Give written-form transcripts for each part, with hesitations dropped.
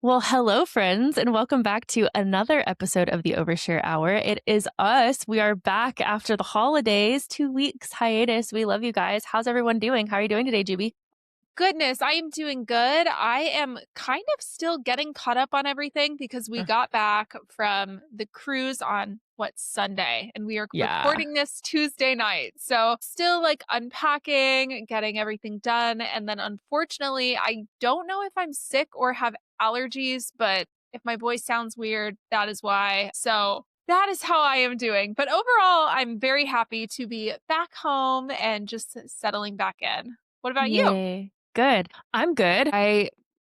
Well, hello, friends, and welcome back to another episode of the Overshare Hour. It is us. We are back after the holidays, 2 weeks hiatus. We love you guys. How's everyone doing? How are you doing today, Juby? Goodness, I am doing good. I am kind of still getting caught up on everything because we got back from the cruise on Sunday, and we are Yeah. recording this Tuesday night. So, still like unpacking, getting everything done. And then, unfortunately, I don't know if I'm sick or have allergies, but if my voice sounds weird, that is why. So, that is how I am doing. But overall, I'm very happy to be back home and just settling back in. What about you? Yay. Good. I'm good. I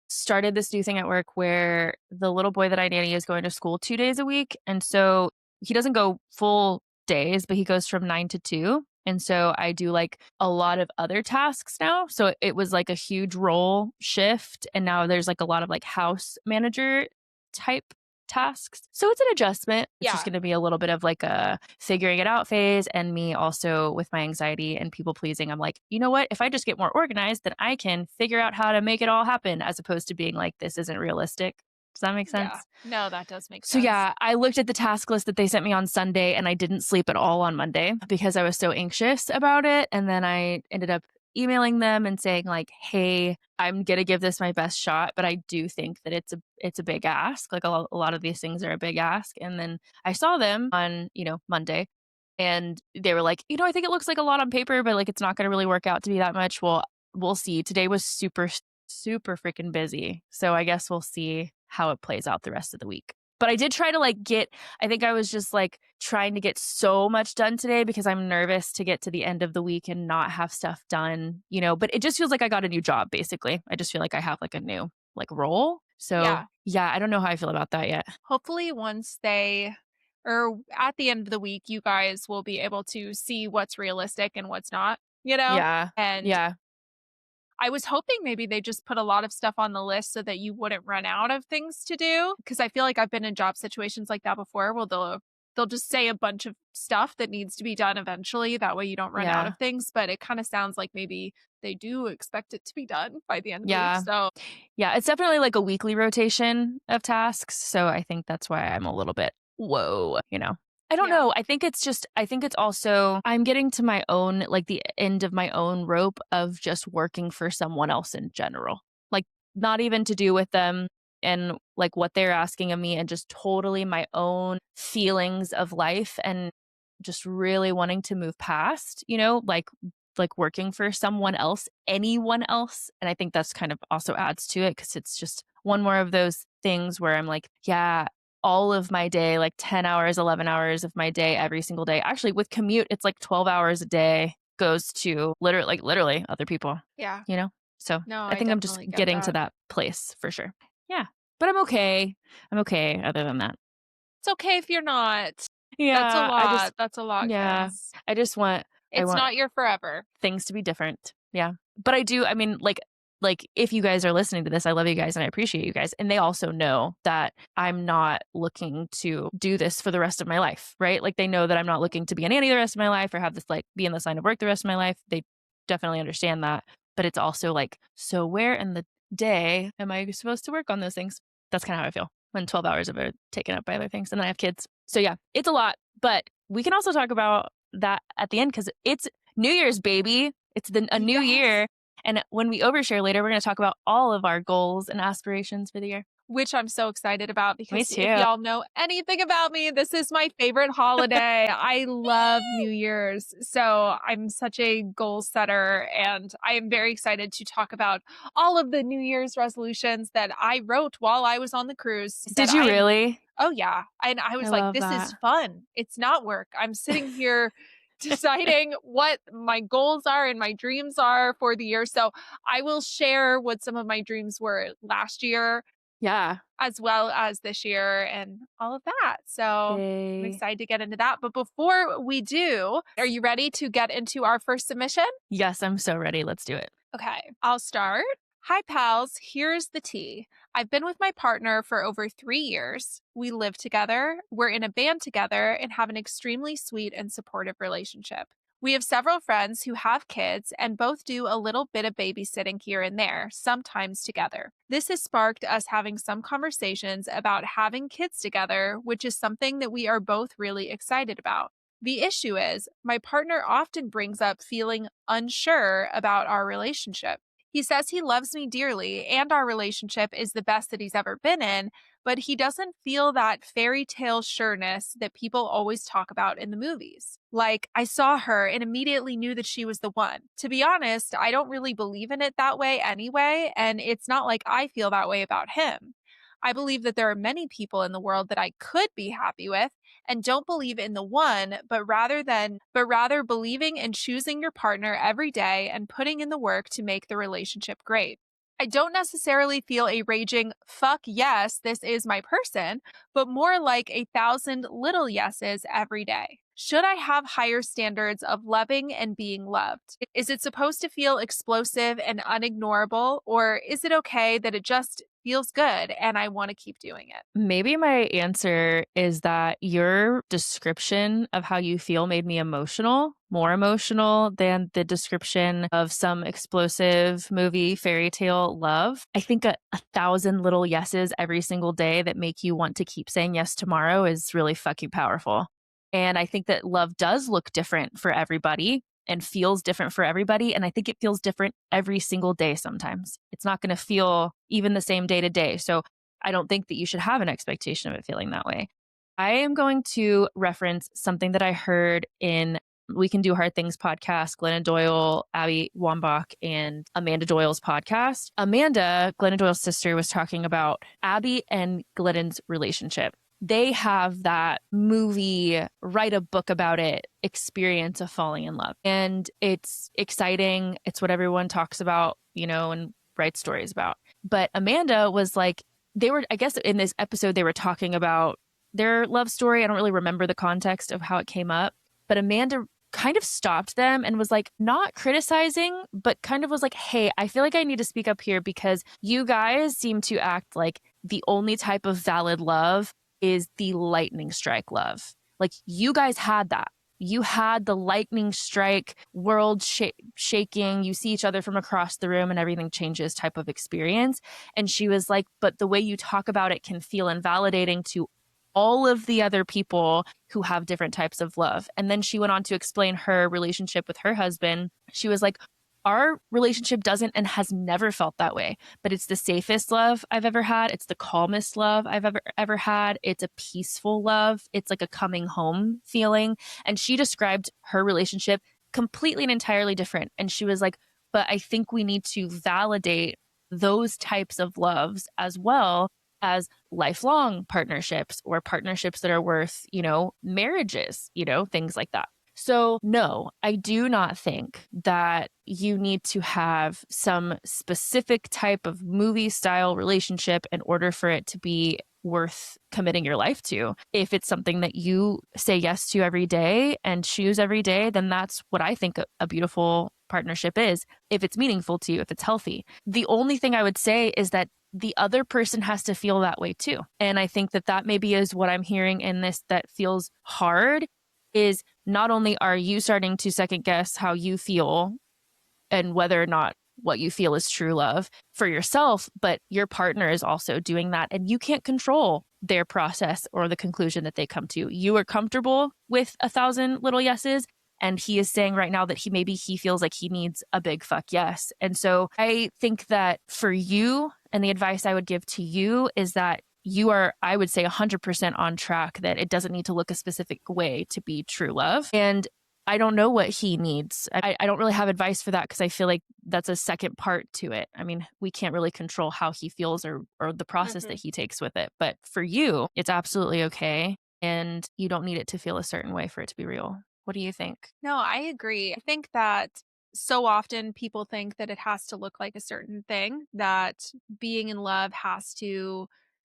started this new thing at work where the little boy that I nanny is going to school 2 days a week. And so he doesn't go full days, but he goes from 9 to 2. And so I do like a lot of other tasks now. So it was like a huge role shift. And now there's like a lot of like house manager type tasks. So it's an adjustment. It's just Yeah. going to be a little bit of like a figuring it out phase. And me also with my anxiety and people pleasing, I'm like, you know what? If I just get more organized, then I can figure out how to make it all happen as opposed to being like, this isn't realistic. Does that make Yeah. sense? No, that does make So sense. yeah, I looked at the task list that they sent me on Sunday and I didn't sleep at all on Monday because I was so anxious about it. And then I ended up emailing them and saying like, "Hey, I'm going to give this my best shot, but I do think that it's a big ask. Like a lot of these things are a big ask." And then I saw them on, Monday and they were like, "I think it looks like a lot on paper, but like it's not going to really work out to be that much." Well, we'll see. Today was super freaking busy. So I guess we'll see how it plays out the rest of the week. But I did try to I think I was just like trying to get so much done today because I'm nervous to get to the end of the week and not have stuff done, but it just feels like I got a new job basically. I just feel like I have like a new like role. So, Yeah. yeah, I don't know how I feel about that yet. Hopefully, once they or at the end of the week, you guys will be able to see what's realistic and what's not, you know? Yeah. And Yeah. I was hoping maybe they just put a lot of stuff on the list so that you wouldn't run out of things to do. Cause I feel like I've been in job situations like that before where they'll just say a bunch of stuff that needs to be done eventually. That way you don't run out Yeah. of things. But it kind of sounds like maybe they do expect it to be done by the end of the week. Yeah. So Yeah, it's definitely like a weekly rotation of tasks. So I think that's why I'm a little bit, whoa. I don't yeah. know. I think it's also, I'm getting to my own, like the end of my own rope of just working for someone else in general. Like, not even to do with them and like what they're asking of me, and just totally my own feelings of life and just really wanting to move past, like working for someone else, anyone else. And I think that's kind of also adds to it because it's just one more of those things where I'm like, yeah, all of my day, like 10 hours, 11 hours of my day, every single day. Actually, with commute, it's like 12 hours a day goes to literally other people, Yeah. you know? So No, I I think I'm just definitely get getting to that. that place for sure. Yeah. But I'm okay. I'm okay other than that. It's okay if you're not. That's a Yeah. lot. That's a lot, Yeah. Kins. I just want, I It's want not your forever. things to be different. Yeah. But I mean, like if you guys are listening to this, I love you guys and I appreciate you guys. And they also know that I'm not looking to do this for the rest of my life, right? Like they know that I'm not looking to be a nanny the rest of my life or have this like be in this line of work the rest of my life. They definitely understand that. But it's also like, so where in the day am I supposed to work on those things? That's kind of how I feel when 12 hours of it are taken up by other things. And then I have kids. So yeah, it's a lot. But we can also talk about that at the end because it's New Year's, baby. It's a new Yes. year. And when we overshare later, we're going to talk about all of our goals and aspirations for the year. Which I'm so excited about Me because if too. y'all know anything about me, this is my favorite holiday. I love New Year's. So I'm such a goal setter and I am very excited to talk about all of the New Year's resolutions that I wrote while I was on the cruise that Did you really? oh yeah. And I I was like, love this is that. fun. It's not work. I'm sitting here deciding what my goals are and my dreams are for the year. So I will share what some of my dreams were last year Yeah. as well as this year and all of that. So I'm Yay. excited to get into that. But before we do, are you ready to get into our first submission? Yes, I'm so ready. Let's do it. Okay, I'll start. Hi, pals. Here's the tea. I've been with my partner for over 3 years. We live together, we're in a band together, and have an extremely sweet and supportive relationship. We have several friends who have kids and both do a little bit of babysitting here and there, sometimes together. This has sparked us having some conversations about having kids together, which is something that we are both really excited about. The issue is, my partner often brings up feeling unsure about our relationship. He says he loves me dearly and our relationship is the best that he's ever been in, but he doesn't feel that fairy tale sureness that people always talk about in the movies. Like, I saw her and immediately knew that she was the one. To be honest, I don't really believe in it that way anyway, and it's not like I feel that way about him. I believe that there are many people in the world that I could be happy with and don't believe in the one, but rather believing in choosing your partner every day and putting in the work to make the relationship great. I don't necessarily feel a raging, fuck yes, this is my person, but more like 1,000 little yeses every day. Should I have higher standards of loving and being loved? Is it supposed to feel explosive and unignorable, or is it okay that it just feels good and I want to keep doing it? Maybe my answer is that your description of how you feel made me emotional, more emotional than the description of some explosive movie fairy tale love. I think a thousand little yeses every single day that make you want to keep saying yes tomorrow is really fucking powerful. And I think that love does look different for everybody and feels different for everybody. And I think it feels different every single day sometimes. It's not going to feel even the same day to day. So I don't think that you should have an expectation of it feeling that way. I am going to reference something that I heard in We Can Do Hard Things podcast, Glennon Doyle, Abby Wambach, and Amanda Doyle's podcast. Amanda, Glennon Doyle's sister, was talking about Abby and Glennon's relationship. They have that movie, write a book about it experience of falling in love. And it's exciting. It's what everyone talks about, and writes stories about. But Amanda was like, I guess in this episode, they were talking about their love story. I don't really remember the context of how it came up, but Amanda kind of stopped them and was like, not criticizing, but kind of was like, hey, I feel like I need to speak up here because you guys seem to act like the only type of valid love is the lightning strike love. Like, you guys had that. You had the lightning strike, world shaking, you see each other from across the room and everything changes type of experience. And she was like, but the way you talk about it can feel invalidating to all of the other people who have different types of love. And then she went on to explain her relationship with her husband. She was like, our relationship doesn't and has never felt that way, but it's the safest love I've ever had. It's the calmest love I've ever had. It's a peaceful love. It's like a coming home feeling. And she described her relationship completely and entirely different. And she was like, but I think we need to validate those types of loves as well as lifelong partnerships or partnerships that are worth, marriages, things like that. So, no, I do not think that you need to have some specific type of movie style relationship in order for it to be worth committing your life to. If it's something that you say yes to every day and choose every day, then that's what I think a beautiful partnership is. If it's meaningful to you, if it's healthy. The only thing I would say is that the other person has to feel that way too. And I think that maybe is what I'm hearing in this that feels hard is not only are you starting to second guess how you feel and whether or not what you feel is true love for yourself, but your partner is also doing that. And you can't control their process or the conclusion that they come to. You are comfortable with 1,000 little yeses. And he is saying right now that he feels like he needs a big fuck yes. And so I think that for you, and the advice I would give to you is that you are, I would say, 100% on track, that it doesn't need to look a specific way to be true love. And I don't know what he needs. I don't really have advice for that because I feel like that's a second part to it. I mean, we can't really control how he feels or the process that he takes with it. But for you, it's absolutely okay. And you don't need it to feel a certain way for it to be real. What do you think? No, I agree. I think that so often people think that it has to look like a certain thing, that being in love has to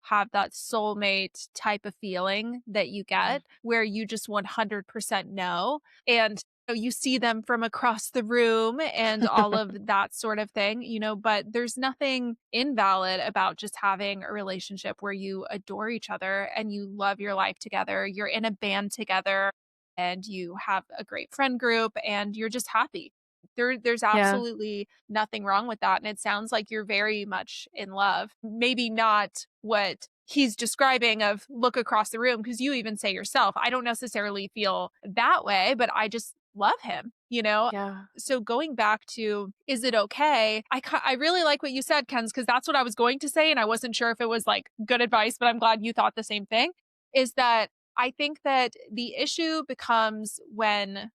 have that soulmate type of feeling that you get where you just 100% know. And you see them from across the room and all of that sort of thing, but there's nothing invalid about just having a relationship where you adore each other and you love your life together. You're in a band together. and you have a great friend group and you're just happy. There's Yeah. absolutely nothing wrong with that. And it sounds like you're very much in love. Maybe not what he's describing of look across the room, because you even say yourself, I don't necessarily feel that way, but I just love him, you know? Yeah. So going back to, is it okay? I really like what you said, Ken's, because that's what I was going to say. And I wasn't sure if it was like good advice, but I'm glad you thought the same thing. Is that I think that the issue becomes when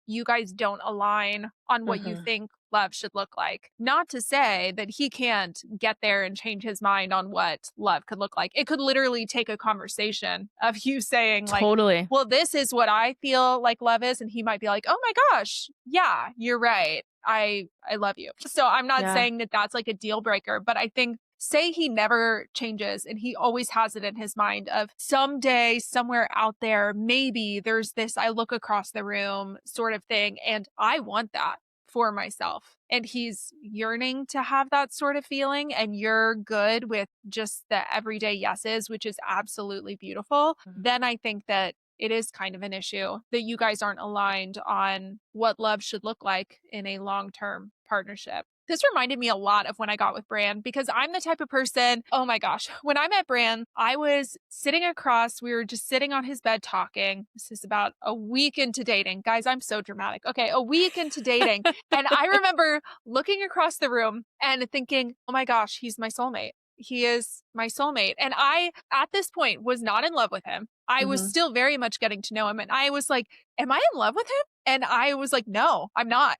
you guys don't align on what you Mhm. think love should look like. Not to say that he can't get there and change his mind on what love could look like. It could literally take a conversation of you saying, like, Totally. well, this is what I feel like love is. And he might be like, oh my gosh, yeah, you're right. I love you. So I'm not Yeah. saying that that's like a deal breaker, but I think say he never changes and he always has it in his mind of someday somewhere out there maybe there's this I look across the room sort of thing and I want that for myself, and he's yearning to have that sort of feeling and you're good with just the everyday yeses, which is absolutely beautiful, Mhm. then I think that it is kind of an issue that you guys aren't aligned on what love should look like in a long-term partnership. This reminded me a lot of when I got with Bran because I'm the type of person, oh my gosh, when I met Bran, I was sitting across, we were just sitting on his bed talking. This is about a week into dating. Guys, I'm so dramatic. Okay, a week into dating. And I remember looking across the room and thinking, oh my gosh, he's my soulmate. He is my soulmate. And I, at this point, was not in love with him. I was Mhm. still very much getting to know him. And I was like, am I in love with him? And I was like, no, I'm not,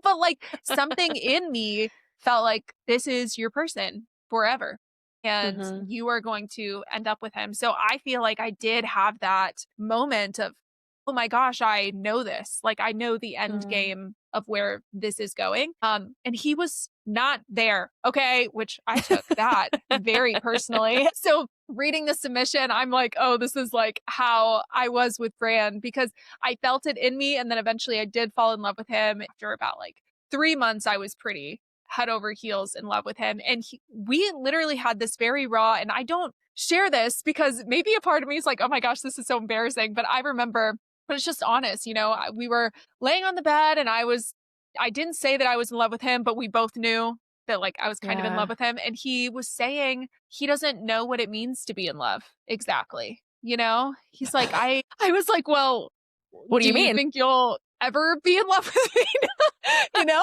but like something in me felt like this is your person forever and Mhm. you are going to end up with him. So I feel like I did have that moment of, oh my gosh, I know this. Like I know the end Mm. game of where this is going. And he was not there. Okay. Which I took that very personally. So reading the submission, I'm like, oh, this is like how I was with Bran because I felt it in me. And then eventually I did fall in love with him. After about like 3 months, I was pretty head over heels in love with him. And we literally had this very raw, and I don't share this because maybe a part of me is like, oh my gosh, this is so embarrassing. But I remember, but it's just honest, we were laying on the bed and I didn't say that I was in love with him, but we both knew that like I was kind of in love Yeah. with him. And he was saying he doesn't know what it means to be in love exactly. He's like, I was like, well, What do do you you mean? think you'll ever be in love with me? you know?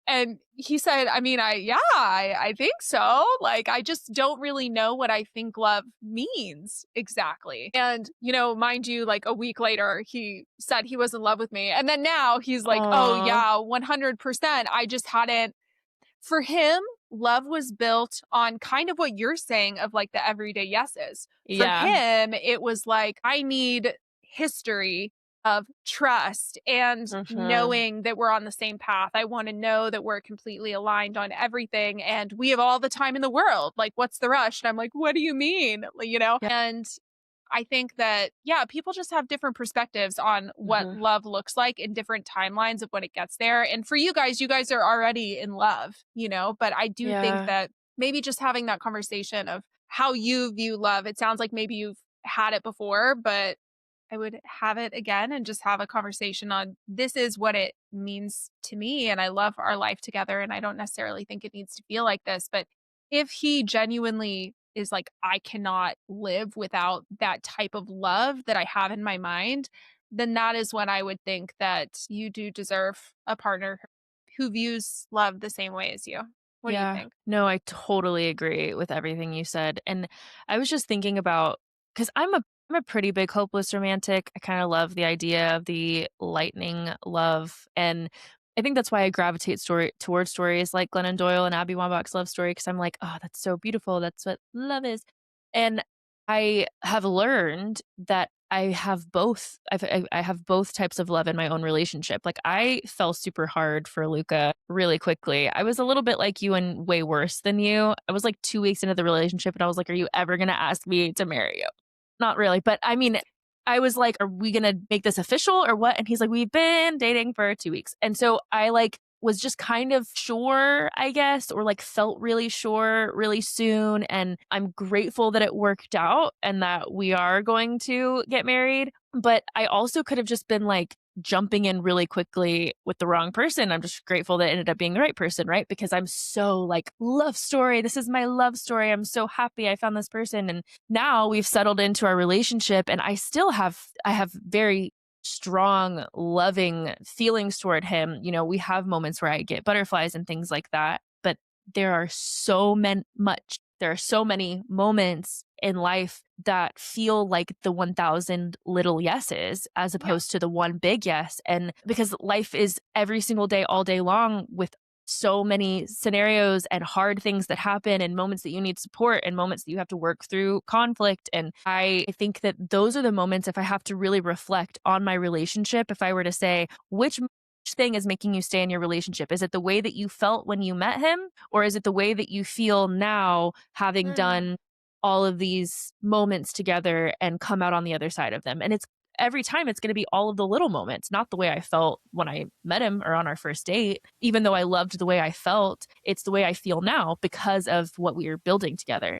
And he said, I mean, I think so. Like, I just don't really know what I think love means exactly. And, mind you, like a week later, he said he was in love with me. And then now he's like, oh, Aw. yeah, 100%. I just hadn't for him, love was built on kind of what you're saying of like the everyday yeses. For Yeah. him, it was like, I need history of trust and Mhm. knowing that we're on the same path. I want to know that we're completely aligned on everything and we have all the time in the world. Like, what's the rush? And I'm like, what do you mean? Yeah. And I think that, yeah, people just have different perspectives on what Mhm. love looks like in different timelines of when it gets there. And for you guys are already in love, but I do think Yeah. that maybe just having that conversation of how you view love, it sounds like maybe you've had it before, but I would have it again and just have a conversation on this is what it means to me. And I love our life together. And I don't necessarily think it needs to feel like this, but if he genuinely is like, I cannot live without that type of love that I have in my mind, then that is when I would think that you do deserve a partner who views love the same way as you. What do you Yeah. think? No, I totally agree with everything you said. And I was just thinking about because I'm a pretty big hopeless romantic. I kind of love the idea of the lightning love. And I think that's why I gravitate towards stories like Glennon Doyle and Abby Wambach's love story, because I'm like, oh, that's so beautiful. That's what love is. And I have learned that I have both types of love in my own relationship. Like I fell super hard for Luca really quickly. I was a little bit like you and way worse than you. I was like 2 weeks into the relationship and I was like, "Are you ever gonna ask me to marry you?" Not really, but I mean, I was like, "Are we gonna make this official or what?" And he's like, "We've been dating for 2 weeks." And so I like was just kind of sure, I guess, or like felt really sure really soon. And I'm grateful that it worked out and that we are going to get married. But I also could have just been like jumping in really quickly with the wrong person. I'm just grateful that it ended up being the right person, right? Because I'm so like, love story. This is my love story. I'm so happy I found this person. And now we've settled into our relationship and I have very strong, loving feelings toward him. You know, we have moments where I get butterflies and things like that. But there are so many moments in life that feel like the 1,000 little yeses as Yeah. opposed to the one big yes. And because life is every single day, all day long, with so many scenarios and hard things that happen and moments that you need support and moments that you have to work through conflict. And I think that those are the moments, if I have to really reflect on my relationship, if I were to say, which thing is making you stay in your relationship? Is it the way that you felt when you met him? Or is it the way that you feel now, having Mm. done all of these moments together and come out on the other side of them? And it's every time it's going to be all of the little moments, not the way I felt when I met him or on our first date. Even though I loved the way I felt, it's the way I feel now because of what we are building together.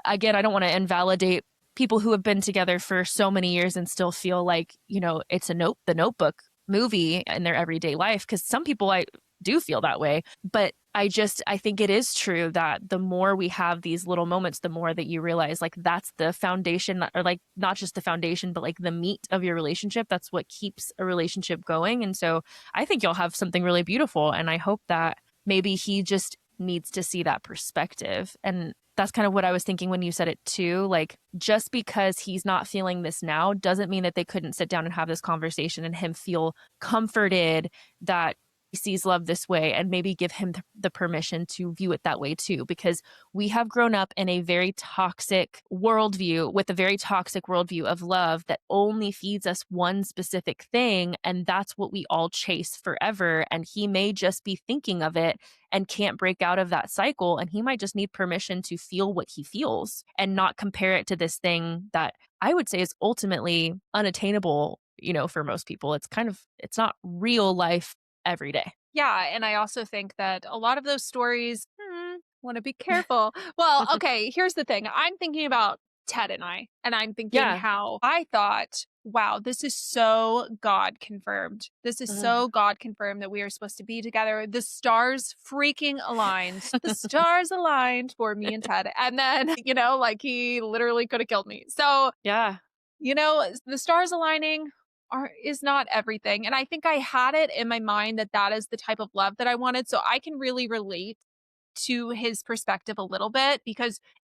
Again, I don't want to invalidate people who have been together for so many years and still feel like, you know, it's the Notebook movie in their everyday life, because some people I do feel that way. But I think it is true that the more we have these little moments, the more that you realize like that's the foundation, or like not just the foundation, but like the meat of your relationship. That's what keeps a relationship going. And so I think you'll have something really beautiful. And I hope that maybe he just needs to see that perspective. And that's kind of what I was thinking when you said it too. Like, just because he's not feeling this now doesn't mean that they couldn't sit down and have this conversation and him feel comforted that he sees love this way, and maybe give him the permission to view it that way too. Because we have grown up in a very toxic worldview, with a very toxic worldview of love that only feeds us one specific thing. And that's what we all chase forever. And he may just be thinking of it and can't break out of that cycle. And he might just need permission to feel what he feels and not compare it to this thing that I would say is ultimately unattainable, you know, for most people. It's not real life every day. Yeah, and I also think that a lot of those stories, want to be careful. Well, okay, here's the thing. I'm thinking about Ted and I'm thinking Yeah. how I thought, wow, this is so God confirmed. This is Mhm. so God confirmed that we are supposed to be together. The stars freaking aligned. The stars aligned for me and Ted. And then, like he literally could have killed me. So Yeah. the stars aligning is not everything. And I think I had it in my mind that that is the type of love that I wanted. So I can really relate to his perspective a little bit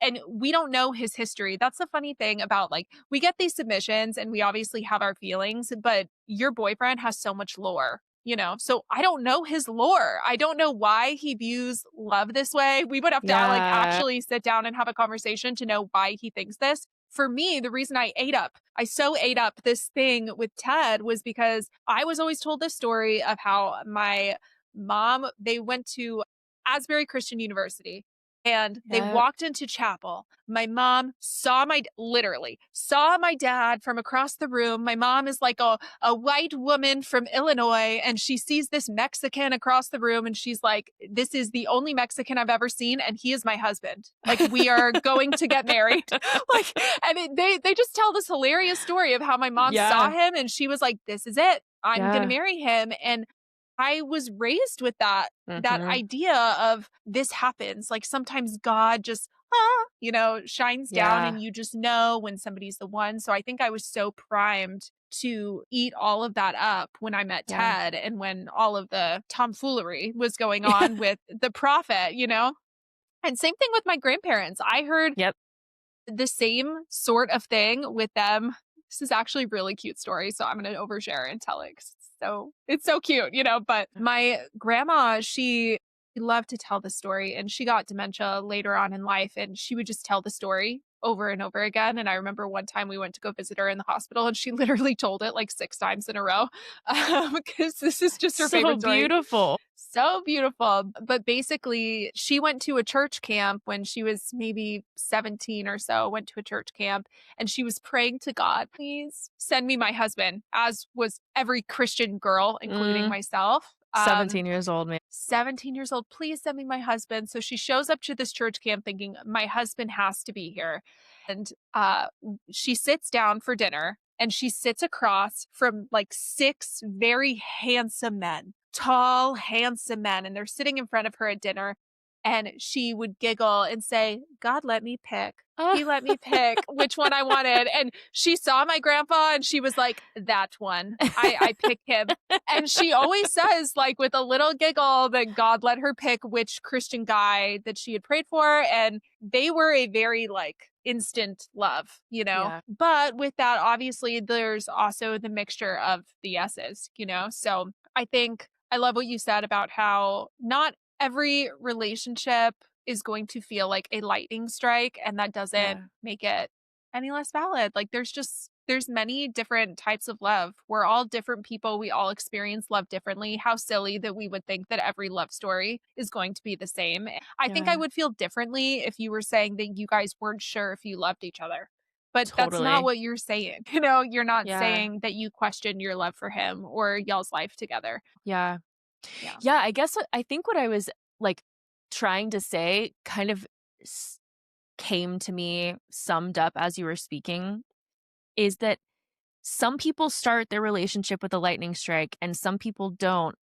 and we don't know his history. That's the funny thing about like, we get these submissions and we obviously have our feelings, but your boyfriend has so much lore. So I don't know his lore. I don't know why he views love this way. We would have to like Yeah. actually sit down and have a conversation to know why he thinks this. For me, the reason I so ate up this thing with Ted was because I was always told this story of how my mom, they went to Asbury Christian University and they Yeah. walked into chapel. My mom literally saw my dad from across the room. My mom is like a white woman from Illinois and she sees this Mexican across the room and she's like, this is the only Mexican I've ever seen and he is my husband. Like we are going to get married. Like, and they just tell this hilarious story of how my mom saw Yeah. him and she was like, this is it. I'm going to Yeah. marry him. And I was raised with that Mhm. idea of this happens. Like sometimes God just, shines down Yeah. and you just know when somebody's the one. So I think I was so primed to eat all of that up when I met Yeah. Ted and when all of the tomfoolery was going on with the prophet. And same thing with my grandparents. I heard Yep. the same sort of thing with them. This is actually a really cute story, so I'm gonna overshare and tell it 'cause it's so cute. But my grandma, she loved to tell the story, and she got dementia later on in life, and she would just tell the story over and over again. And I remember one time we went to go visit her in the hospital, and she literally told it like 6 times in a row, because this is just her So favorite story. beautiful. So beautiful. But basically, she went to a church camp when she was maybe 17 or so, went to a church camp, and she was praying to God, please send me my husband, as was every Christian girl, including Mm. myself. 17 years old, man. 17 years old, please send me my husband. So she shows up to this church camp thinking, my husband has to be here. And she sits down for dinner and she sits across from like 6 very handsome men, tall, handsome men, and they're sitting in front of her at dinner. And she would giggle and say, God let me pick. He let me pick which one I wanted. And she saw my grandpa and she was like, that one. I pick him. And she always says, like, with a little giggle, that God let her pick which Christian guy that she had prayed for. And they were a very, like, instant love, you know? Yeah. But with that, obviously, there's also the mixture of the yeses, you know? So I think I love what you said about how not every relationship is going to feel like a lightning strike, and that doesn't Yeah. make it any less valid. Like there's many different types of love. We're all different people. We all experience love differently. How silly that we would think that every love story is going to be the same. I think I Yeah. would feel differently if you were saying that you guys weren't sure if you loved each other. But that's not Totally. what you're saying. You know, you're not Yeah. saying that you question your love for him or y'all's life together. Yeah. Yeah. Yeah, I think what I was, like, trying to say kind of s came to me summed up as you were speaking, is that some people start their relationship with a lightning strike and some people don't,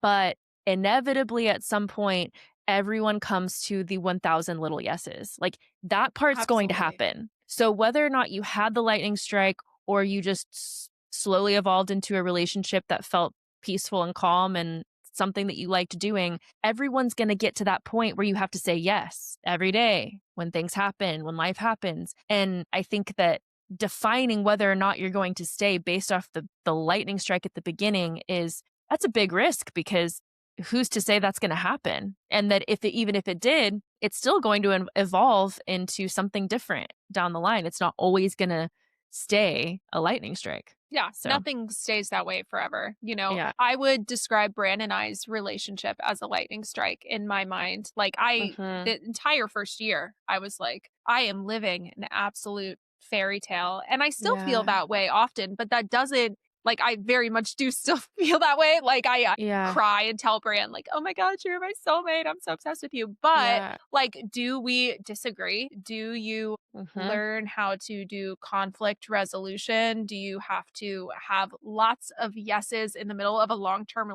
but inevitably at some point, everyone comes to the 1,000 little yeses. Like, that part's going to Absolutely. happen. So whether or not you had the lightning strike or you just slowly evolved into a relationship that felt peaceful and calm and something that you liked doing, everyone's going to get to that point where you have to say yes every day when things happen, when life happens. And I think that defining whether or not you're going to stay based off the lightning strike at the beginning is that's a big risk because who's to say that's going to happen, and that if it, even if it did, it's still going to evolve into something different down the line. It's not always going to stay a lightning strike. Yeah, So nothing stays that way forever. You know, yeah. I would describe Bran and I's relationship as a lightning strike in my mind. Like Hmm. the entire first year, I was like, I am living an absolute fairy tale. And I still feel Yeah. that way often, but that doesn't like I very much do still feel that way. Like I Yeah. cry and tell Bran like, "Oh my god, you're my soulmate. I'm so obsessed with you." But Yeah. like, do we disagree? Do you Hmm. learn how to do conflict resolution? Do you have to have lots of yeses in the middle of a long-term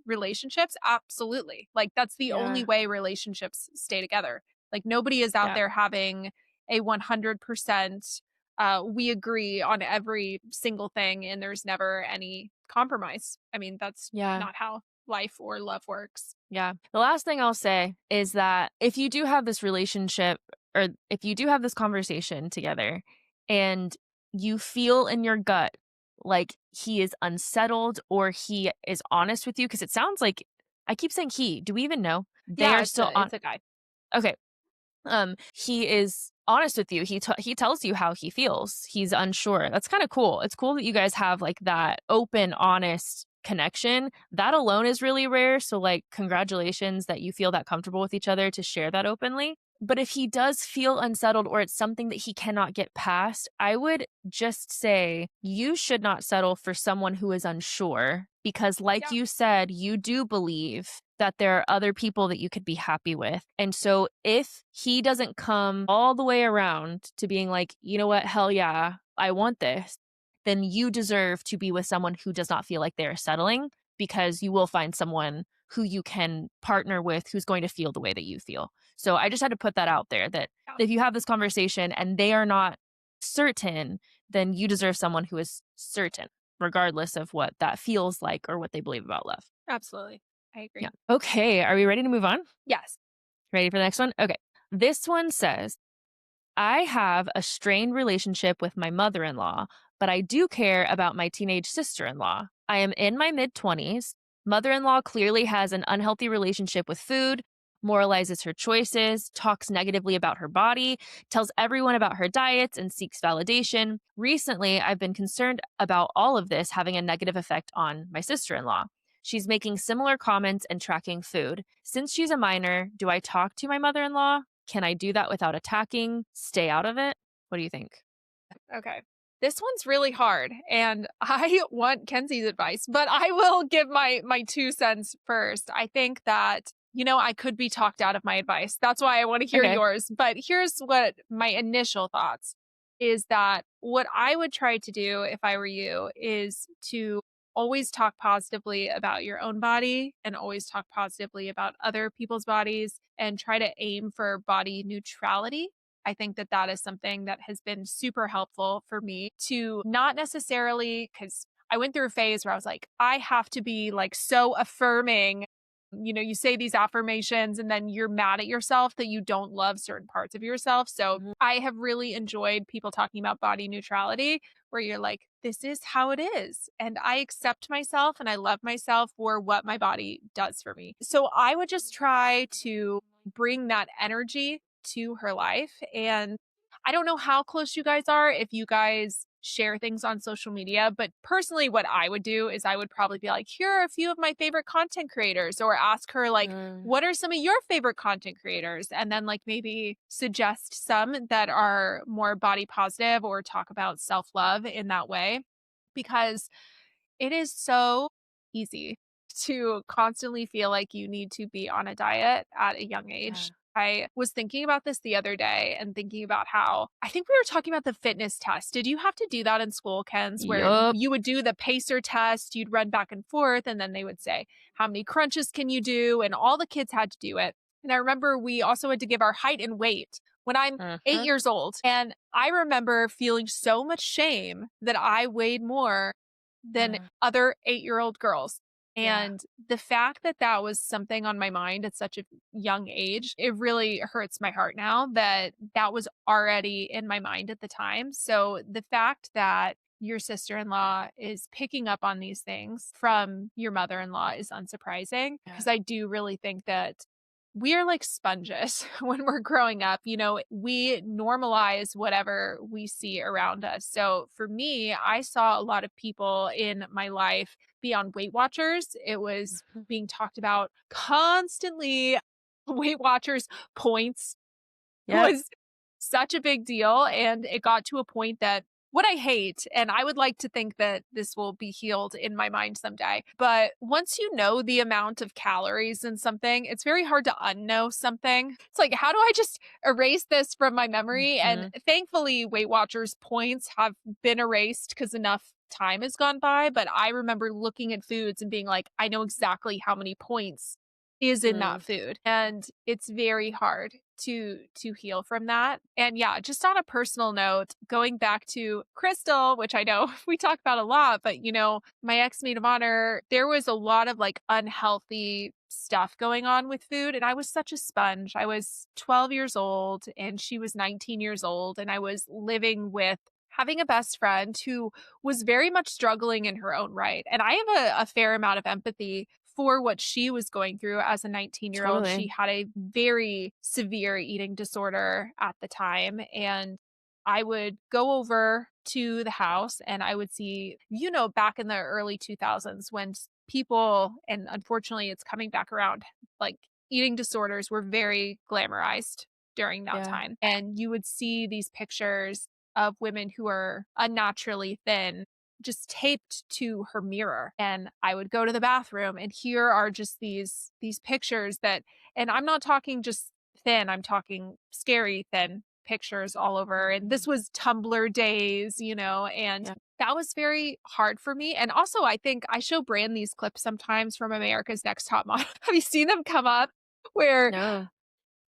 relationships? Absolutely. Like that's the only Yeah. way relationships stay together. Like nobody is out Yeah. there having a 100% we agree on every single thing and there's never any compromise. I mean, that's Yeah. not how life or love works. Yeah. The last thing I'll say is that if you do have this relationship or if you do have this conversation together and you feel in your gut like he is unsettled or he is honest with you, because it sounds like I keep saying he. Do we even know? They Yeah, are still on. it's a guy. Okay. He is honest with you. He tells you how he feels. He's unsure. That's kind of cool. It's cool that you guys have like that open, honest connection. That alone is really rare. So like congratulations that you feel that comfortable with each other to share that openly. But if he does feel unsettled or it's something that he cannot get past, I would just say you should not settle for someone who is unsure because, like Yeah. you said, you do believe that there are other people that you could be happy with. And so if he doesn't come all the way around to being like, you know what, hell yeah, I want this, then you deserve to be with someone who does not feel like they're settling because you will find someone who you can partner with who's going to feel the way that you feel. So I just had to put that out there that Yeah. if you have this conversation and they are not certain, then you deserve someone who is certain, regardless of what that feels like or what they believe about love. Absolutely. I Yeah. agree. Okay. Are we ready to move on? Yes. Ready for the next one? Okay. This one says, I have a strained relationship with my mother in law, but I do care about my teenage sister in law. I am in my mid 20s. Mother in law clearly has an unhealthy relationship with food, moralizes her choices, talks negatively about her body, tells everyone about her diets, and seeks validation. Recently, I've been concerned about all of this having a negative effect on my sister in law. She's making similar comments and tracking food. Since she's a minor, do I talk to my mother in law? Can I do that without attacking? Stay out of it? What do you think? Okay. This one's really hard and I want Kenzie's advice, but I will give my 2 cents first. I think that I could be talked out of my advice. That's why I want to hear Okay. yours, but here's what my initial thoughts. is that what I would try to do if I were you is to always talk positively about your own body and always talk positively about other people's bodies and try to aim for body neutrality. I think that that is something that has been super helpful for me to not necessarily, because I went through a phase where I was like, I have to be like so affirming. You say these affirmations and then you're mad at yourself that you don't love certain parts of yourself. So Mhm. I have really enjoyed people talking about body neutrality, where you're like, this is how it is. And I accept myself and I love myself for what my body does for me. So I would just try to bring that energy to her life. And I don't know how close you guys are, if you guys share things on social media, but personally, what I would do is I would probably be like, here are a few of my favorite content creators, or ask her, like, Mm, what are some of your favorite content creators? And then, like, maybe suggest some that are more body positive or talk about self love in that way. Because it is so easy to constantly feel like you need to be on a diet at a young yeah. age. I was thinking about this the other day and thinking about how I think we were talking about the fitness test. Did you have to do that in school, Kens, where Yup. you would do the pacer test, you'd run back and forth, and then they would say, how many crunches can you do? And all the kids had to do it. And I remember we also had to give our height and weight when I'm 8 Mhm. years old. And I remember feeling so much shame that I weighed more than Mm, other 8-year-old girls. yeah. And the fact that that was something on my mind at such a young age, it really hurts my heart now that that was already in my mind at the time. So the fact that your sister-in-law is picking up on these things from your mother-in-law is unsurprising, Yeah. because I do really think that we are like sponges when we're growing up. We normalize whatever we see around us. So for me, I saw a lot of people in my life be on Weight Watchers. It was Mhm. being talked about constantly. Weight Watchers points Yep. was such a big deal, and it got to a point that what I hate, and I would like to think that this will be healed in my mind someday, but once you know the amount of calories in something, it's very hard to unknow something. It's like, how do I just erase this from my memory? And Mhm. thankfully, Weight Watchers points have been erased because enough time has gone by. But I remember looking at foods and being like, I know exactly how many points is in that Mm, food, and it's very hard to heal from that. And yeah, just on a personal note, going back to Crystal, which I know we talk about a lot, but my ex-maid of honor, there was a lot of like unhealthy stuff going on with food, and I was such a sponge. I was 12 years old and she was 19 years old, and I was living with having a best friend who was very much struggling in her own right. And I have a fair amount of empathy for what she was going through as a 19-year-old. She totally. had a very severe eating disorder at the time. And I would go over to the house and I would see, back in the early 2000s when people, and unfortunately it's coming back around, like eating disorders were very glamorized during that Yeah. time. And you would see these pictures of women who are unnaturally thin just taped to her mirror, and I would go to the bathroom and here are just these pictures that, and I'm not talking just thin, I'm talking scary thin pictures all over, and this Mhm. was Tumblr days, and Yeah. that was very hard for me. And also I think I show Brand these clips sometimes from America's Next Top Model. Have you seen them come up where No.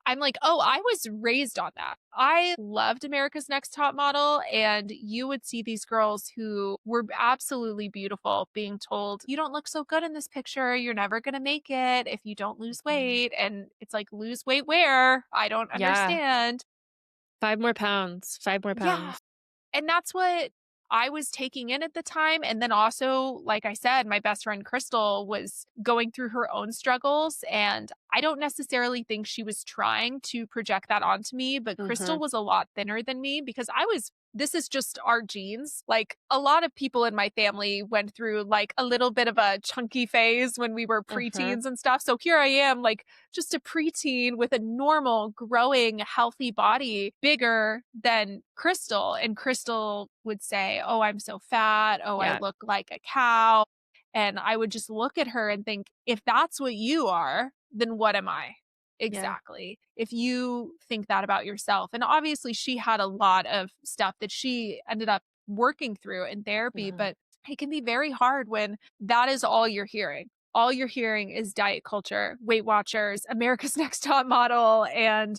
I'm like, "Oh, I was raised on that." I loved America's Next Top Model, and you would see these girls who were absolutely beautiful being told, "You don't look so good in this picture. You're never gonna make it if you don't lose Mhm. weight." And it's like, "Lose weight where? I don't Yeah. understand." 5 more pounds. 5 more Yeah. pounds. And that's what I was taking in at the time. And then also, like I said, my best friend Crystal was going through her own struggles. And I don't necessarily think she was trying to project that onto me, but Crystal Mhm. was a lot thinner than me because this is just our genes. Like a lot of people in my family went through like a little bit of a chunky phase when we were Mhm. preteens and stuff. So here I am, like just a preteen with a normal, growing, healthy body, bigger than Crystal. And Crystal would say, "Oh, I'm so fat. Oh, I Yeah. look like a cow." And I would just look at her and think, if that's what you are, then what am I? Yeah. Exactly. If you think that about yourself. And obviously, she had a lot of stuff that she ended up working through in therapy, Mhm. but it can be very hard when that is all you're hearing. All you're hearing is diet culture, Weight Watchers, America's Next Top Model, and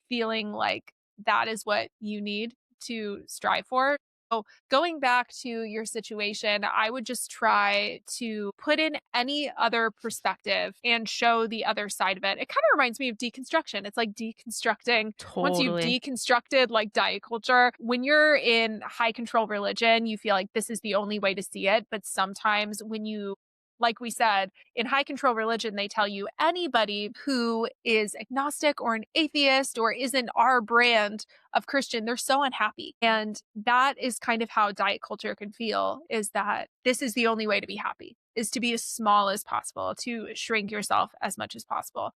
feeling like that is what you need to strive for. So, going back to your situation, I would just try to put in any other perspective and show the other side of it. It kind of reminds me of deconstruction. It's like deconstructing. Once you've Totally. deconstructed like diet culture, when you're in high control religion, you feel like this is the only way to see it. But sometimes when you, like we said, in high control religion, they tell you anybody who is agnostic or an atheist or isn't our brand of Christian, they're so unhappy. And that is kind of how diet culture can feel, is that this is the only way to be happy, is to be as small as possible, to shrink yourself as much as possible.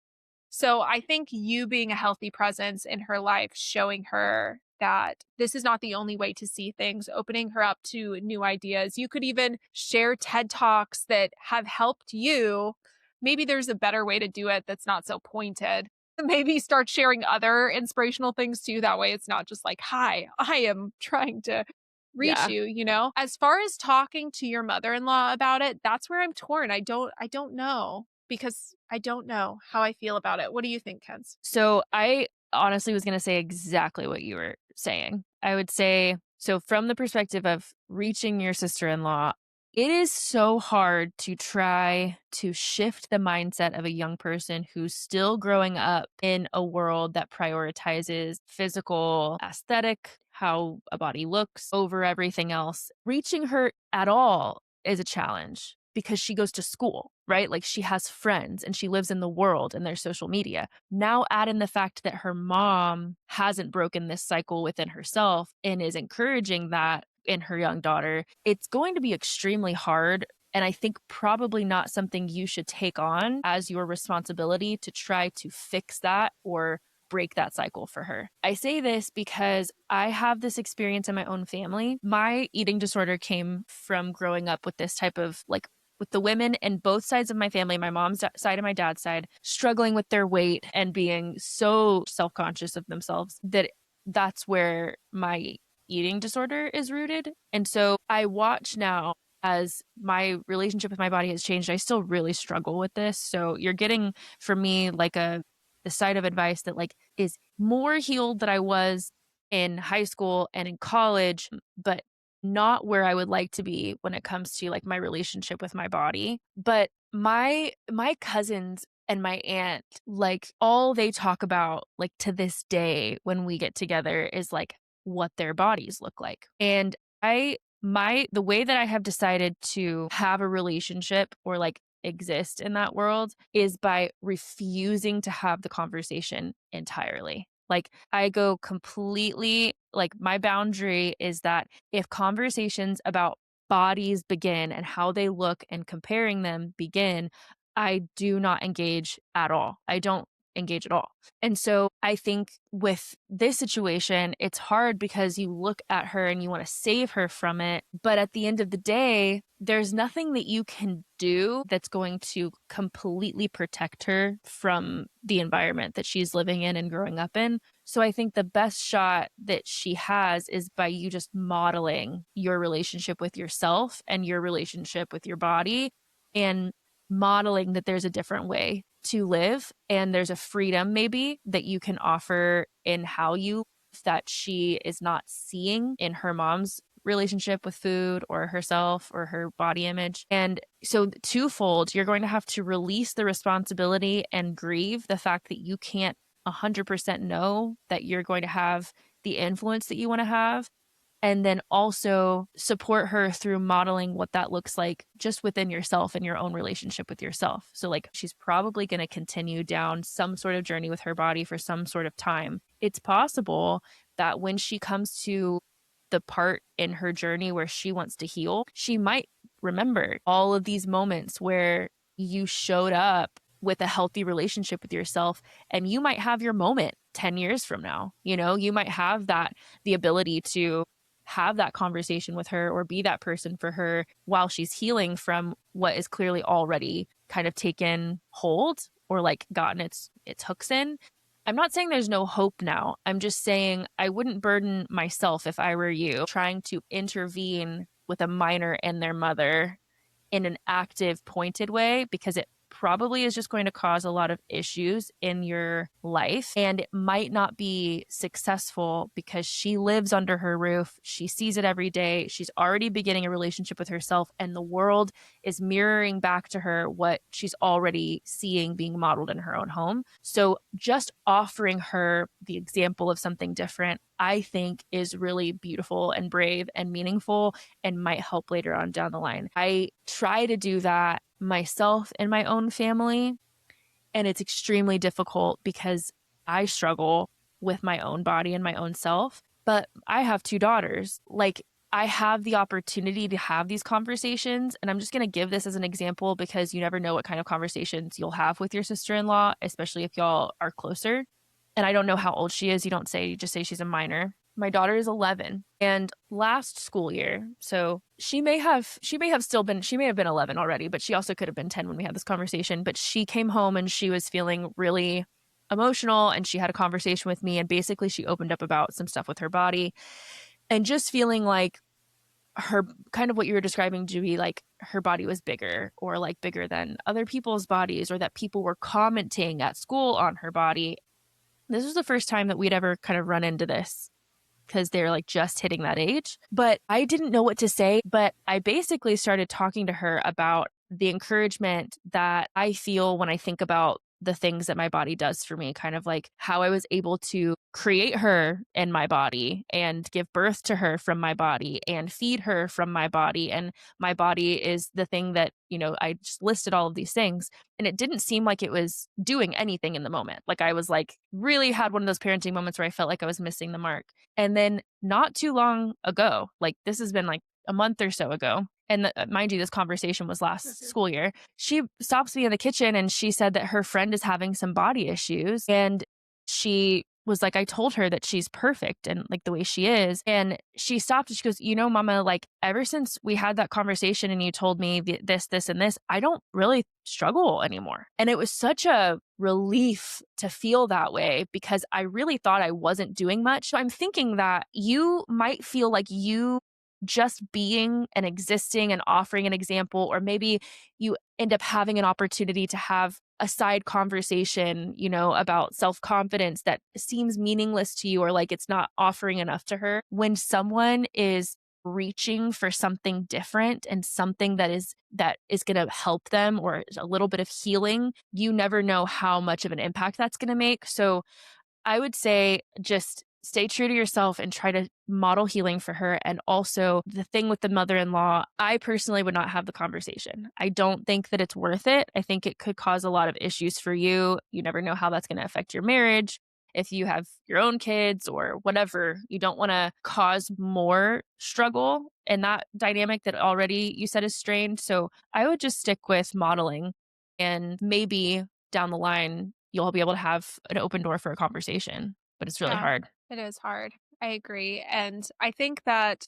So I think you being a healthy presence in her life, showing her that this is not the only way to see things, opening her up to new ideas. You could even share TED Talks that have helped you. Maybe there's a better way to do it that's not so pointed. Maybe start sharing other inspirational things too. That way it's not just like, hi, I am trying to reach Yeah. you, you know? As far as talking to your mother-in-law about it, that's where I'm torn. I don't know because I don't know how I feel about it. What do you think, Kens? So I honestly was going to say exactly what you were saying. I would say, so from the perspective of reaching your sister in law, it is so hard to try to shift the mindset of a young person who's still growing up in a world that prioritizes physical aesthetic, how a body looks over everything else. Reaching her at all is a challenge because she goes to school, right? Like she has friends and she lives in the world and there's social media. Now add in the fact that her mom hasn't broken this cycle within herself and is encouraging that in her young daughter. It's going to be extremely hard. And I think probably not something you should take on as your responsibility to try to fix that or break that cycle for her. I say this because I have this experience in my own family. My eating disorder came from growing up with this type of like with the women in both sides of my family, my mom's side and my dad's side, struggling with their weight and being so self-conscious of themselves that that's where my eating disorder is rooted. And so I watch now as my relationship with my body has changed. I still really struggle with this. So you're getting from me like the side of advice that like is more healed than I was in high school and in college, but not where I would like to be when it comes to like my relationship with my body. But my cousins and my aunt, like all they talk about like to this day when we get together is like what their bodies look like. And I my the way that I have decided to have a relationship or like exist in that world is by refusing to have the conversation entirely. Like I go completely like my boundary is that if conversations about bodies begin and how they look and comparing them begin, I do not engage at all. I don't engage at all. And so I think with this situation, it's hard because you look at her and you want to save her from it. But at the end of the day, there's nothing that you can do that's going to completely protect her from the environment that she's living in and growing up in. So I think the best shot that she has is by you just modeling your relationship with yourself and your relationship with your body and modeling that there's a different way to live and there's a freedom maybe that you can offer in how you live that she is not seeing in her mom's relationship with food or herself or her body image. And so twofold, you're going to have to release the responsibility and grieve the fact that you can't 100% know that you're going to have the influence that you want to have and then also support her through modeling what that looks like just within yourself and your own relationship with yourself. So, like, she's probably going to continue down some sort of journey with her body for some sort of time. It's possible that when she comes to the part in her journey where she wants to heal, she might remember all of these moments where you showed up with a healthy relationship with yourself and you might have your moment 10 years from now. You know, you might have that the ability to have that conversation with her or be that person for her while she's healing from what is clearly already kind of taken hold or like gotten its hooks in. I'm not saying there's no hope now. I'm just saying I wouldn't burden myself if I were you trying to intervene with a minor and their mother in an active, pointed way because it probably is just going to cause a lot of issues in your life. And it might not be successful because she lives under her roof. She sees it every day. She's already beginning a relationship with herself, and the world is mirroring back to her what she's already seeing being modeled in her own home. So just offering her the example of something different, I think, is really beautiful and brave and meaningful and might help later on down the line. I try to do that myself in my own family, and it's extremely difficult because I struggle with my own body and my own self. But I have two daughters. Like, I have the opportunity to have these conversations. And I'm just going to give this as an example because you never know what kind of conversations you'll have with your sister in law, especially if y'all are closer. And I don't know how old she is. You don't say, you just say she's a minor. My daughter is 11, and last school year, so she may have been 11 already, but she also could have been 10 when we had this conversation. But she came home and she was feeling really emotional, and she had a conversation with me, and basically she opened up about some stuff with her body and just feeling like her, kind of what you were describing, to be like her body was bigger or like bigger than other people's bodies, or that people were commenting at school on her body. This was the first time that we'd ever kind of run into this because they're like just hitting that age. But I didn't know what to say. But I basically started talking to her about the encouragement that I feel when I think about the things that my body does for me, kind of like how I was able to create her in my body and give birth to her from my body and feed her from my body. And my body is the thing that, I just listed all of these things. And it didn't seem like it was doing anything in the moment. Like I was like really had one of those parenting moments where I felt like I was missing the mark. And then not too long ago, like this has been like a month or so ago, and mind you, this conversation was last school year, she stops me in the kitchen and she said that her friend is having some body issues. And she was like, I told her that she's perfect and like the way she is. And she stopped and she goes, Mama, like ever since we had that conversation and you told me this, and this, I don't really struggle anymore. And it was such a relief to feel that way because I really thought I wasn't doing much. So I'm thinking that you might feel like you just being and existing and offering an example, or maybe you end up having an opportunity to have a side conversation, about self confidence that seems meaningless to you, or like it's not offering enough to her. When someone is reaching for something different and something that is going to help them, or a little bit of healing, you never know how much of an impact that's going to make. So I would say just stay true to yourself and try to model healing for her. And also, the thing with the mother in law, I personally would not have the conversation. I don't think that it's worth it. I think it could cause a lot of issues for you. You never know how that's going to affect your marriage. If you have your own kids or whatever, you don't want to cause more struggle in that dynamic that already you said is strained. So I would just stick with modeling, and maybe down the line, you'll be able to have an open door for a conversation, but it's really Yeah, hard. it is hard. I agree. And I think that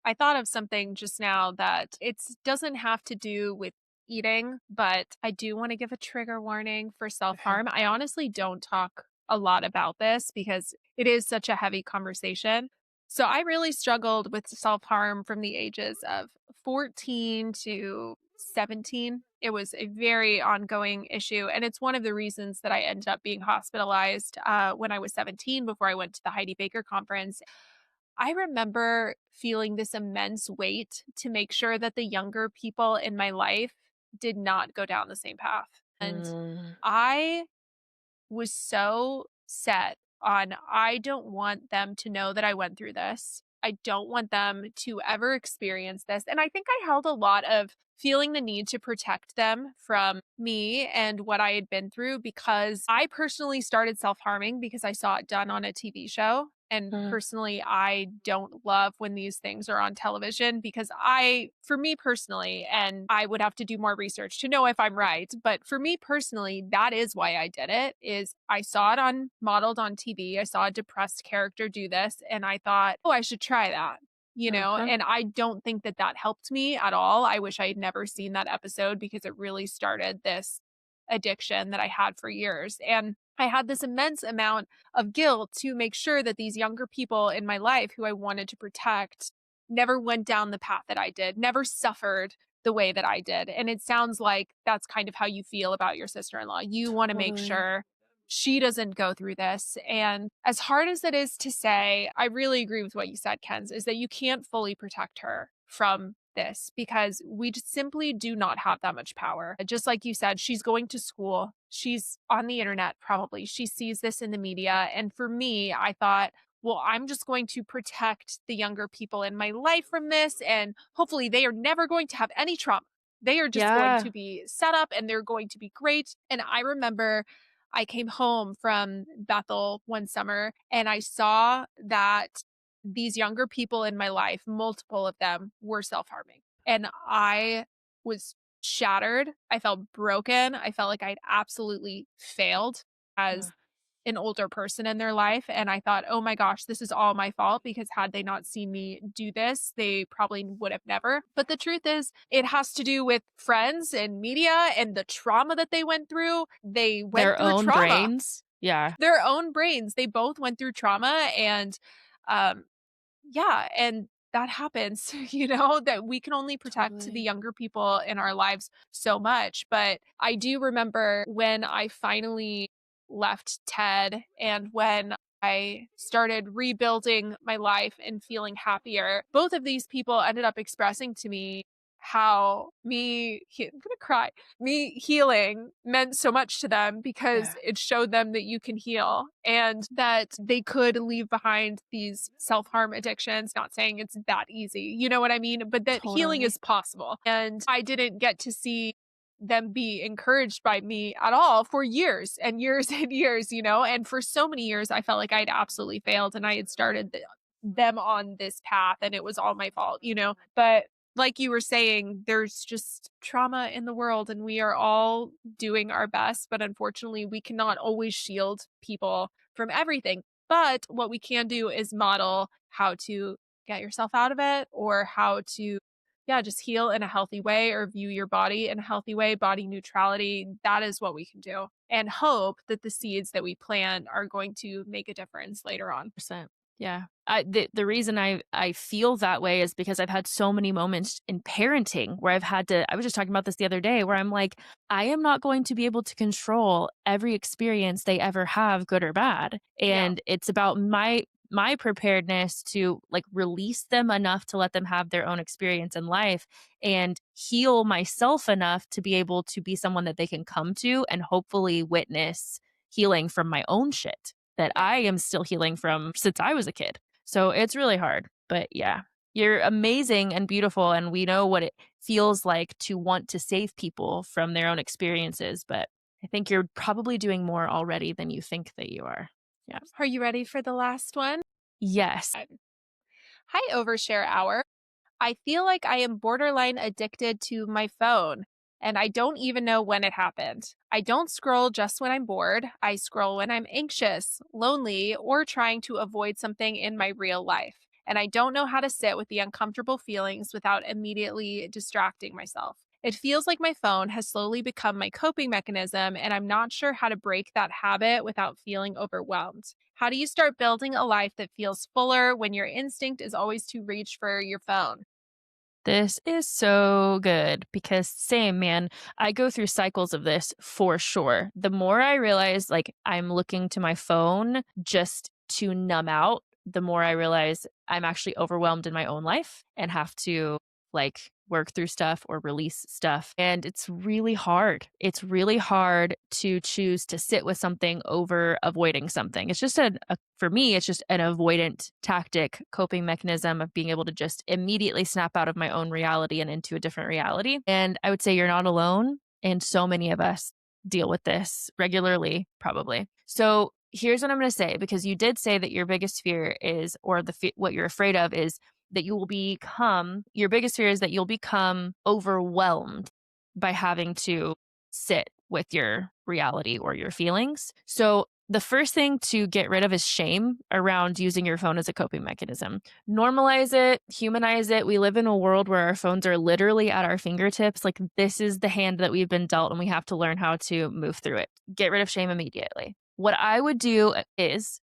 I thought of something just now that it doesn't have to do with eating, but I do want to give a trigger warning for self Okay. harm. I honestly don't talk a lot about this because it is such a heavy conversation. So I really struggled with self harm from the ages of 14 to 17. It was a very ongoing issue. And it's one of the reasons that I ended up being hospitalized when I was 17 before I went to the Heidi Baker conference. I remember feeling this immense weight to make sure that the younger people in my life did not go down the same path. And Mm, I was so set on I don't want them to know that I went through this. I don't want them to ever experience this. And I think I held a lot of feeling the need to protect them from me and what I had been through because I personally started self harming because I saw it done on a TV show. And mm, personally, I don't love when these things are on television because for me personally, and I would have to do more research to know if I'm right, but for me personally, that is why I did it, is I saw it on modeled on TV. I saw a depressed character do this and I thought, oh, I should try that. mhm. And I don't think that that helped me at all. I wish I had never seen that episode because it really started this. addiction that I had for years. And I had this immense amount of guilt to make sure that these younger people in my life who I wanted to protect never went down the path that I did, never suffered the way that I did. And it sounds like that's kind of how you feel about your sister in law. You want to make Totally. sure she doesn't go through this. And as hard as it is to say, I really agree with what you said, Ken's, is that you can't fully protect her from this because we just simply do not have that much power. Just like you said, she's going to school, she's on the internet, probably. She sees this in the media. And for me, I thought, well, I'm just going to protect the younger people in my life from this. And hopefully, they are never going to have any trauma. They are just going Yeah. to be set up and they're going to be great. And I remember I came home from Bethel one summer and I saw that these younger people in my life, multiple of them, were self harming. And I was shattered. I felt broken. I felt like I'd absolutely failed Ugh, as an older person in their life. And I thought, oh my gosh, this is all my fault because had they not seen me do this, they probably would have never. But the truth is, it has to do with friends and media and the trauma that they went through. They went their through own trauma, brains. Yeah. their own brains. They both went through trauma. And um, yeah, and that happens, that we can only protect the Totally. younger people in our lives so much. But I do remember when I finally left Ted and when I started rebuilding my life and feeling happier, both of these people ended up expressing to me how I'm gonna cry. Me healing meant so much to them because Yeah. it showed them that you can heal and that they could leave behind these self harm addictions. Not saying it's that easy, you know what I mean? But that healing Totally. is possible. And I didn't get to see them be encouraged by me at all for years and years and years, And for so many years, I felt like I'd absolutely failed and I had started them on this path and it was all my fault. But like you were saying, there's just trauma in the world and we are all doing our best. But unfortunately, we cannot always shield people from everything. But what we can do is model how to get yourself out of it or how to, yeah, just heal in a healthy way or view your body in a healthy way, body neutrality. That is what we can do and hope that the seeds that we plant are going to make a difference later on. Percent. Yeah. The reason I feel that way is because I've had so many moments in parenting where I've had to I was just talking about this the other day where I'm like, I am not going to be able to control every experience they ever have, good or bad. Yeah. And it's about my preparedness to like release them enough to let them have their own experience in life and heal myself enough to be able to be someone that they can come to and hopefully witness healing from my own shit that Right. I am still healing from since I was a kid. So it's really hard. But yeah, you're amazing and beautiful. And we know what it feels like to want to save people from their own experiences. But I think you're probably doing more already than you think that you are. Yeah. Are you ready for the last one? Yes. Uh, Hi, Overshare Hour. I feel like I am borderline addicted to my phone, and I don't even know when it happened. I don't scroll just when I'm bored. I scroll when I'm anxious, lonely, or trying to avoid something in my real life. And I don't know how to sit with the uncomfortable feelings without immediately distracting myself. It feels like my phone has slowly become my coping mechanism, and I'm not sure how to break that habit without feeling overwhelmed. How do you start building a life that feels fuller when your instinct is always to reach for your phone? This is so good because same man, I go through cycles of this for sure. The more I realize like I'm looking to my phone just to numb out, the more I realize I'm actually overwhelmed in my own life and have to like work through stuff or release stuff. And it's really hard. It's really hard to choose to sit with something over avoiding something. It's just for me, it's just an avoidant tactic, coping mechanism of being able to just immediately snap out of my own reality and into a different reality. And I would say you're not alone. And so many of us deal with this regularly, probably. So here's what I'm going to say because you did say that your biggest fear is, or what you're afraid of is that you will become, your biggest fear is that you'll become overwhelmed by having to sit with your reality or your feelings. So The first thing to get rid of is shame around using your phone as a coping mechanism. Normalize it, humanize it. We live in a world where our phones are literally at our fingertips. Like, this is the hand that we've been dealt, and we have to learn how to move through it. Get rid of shame immediately. What I would do is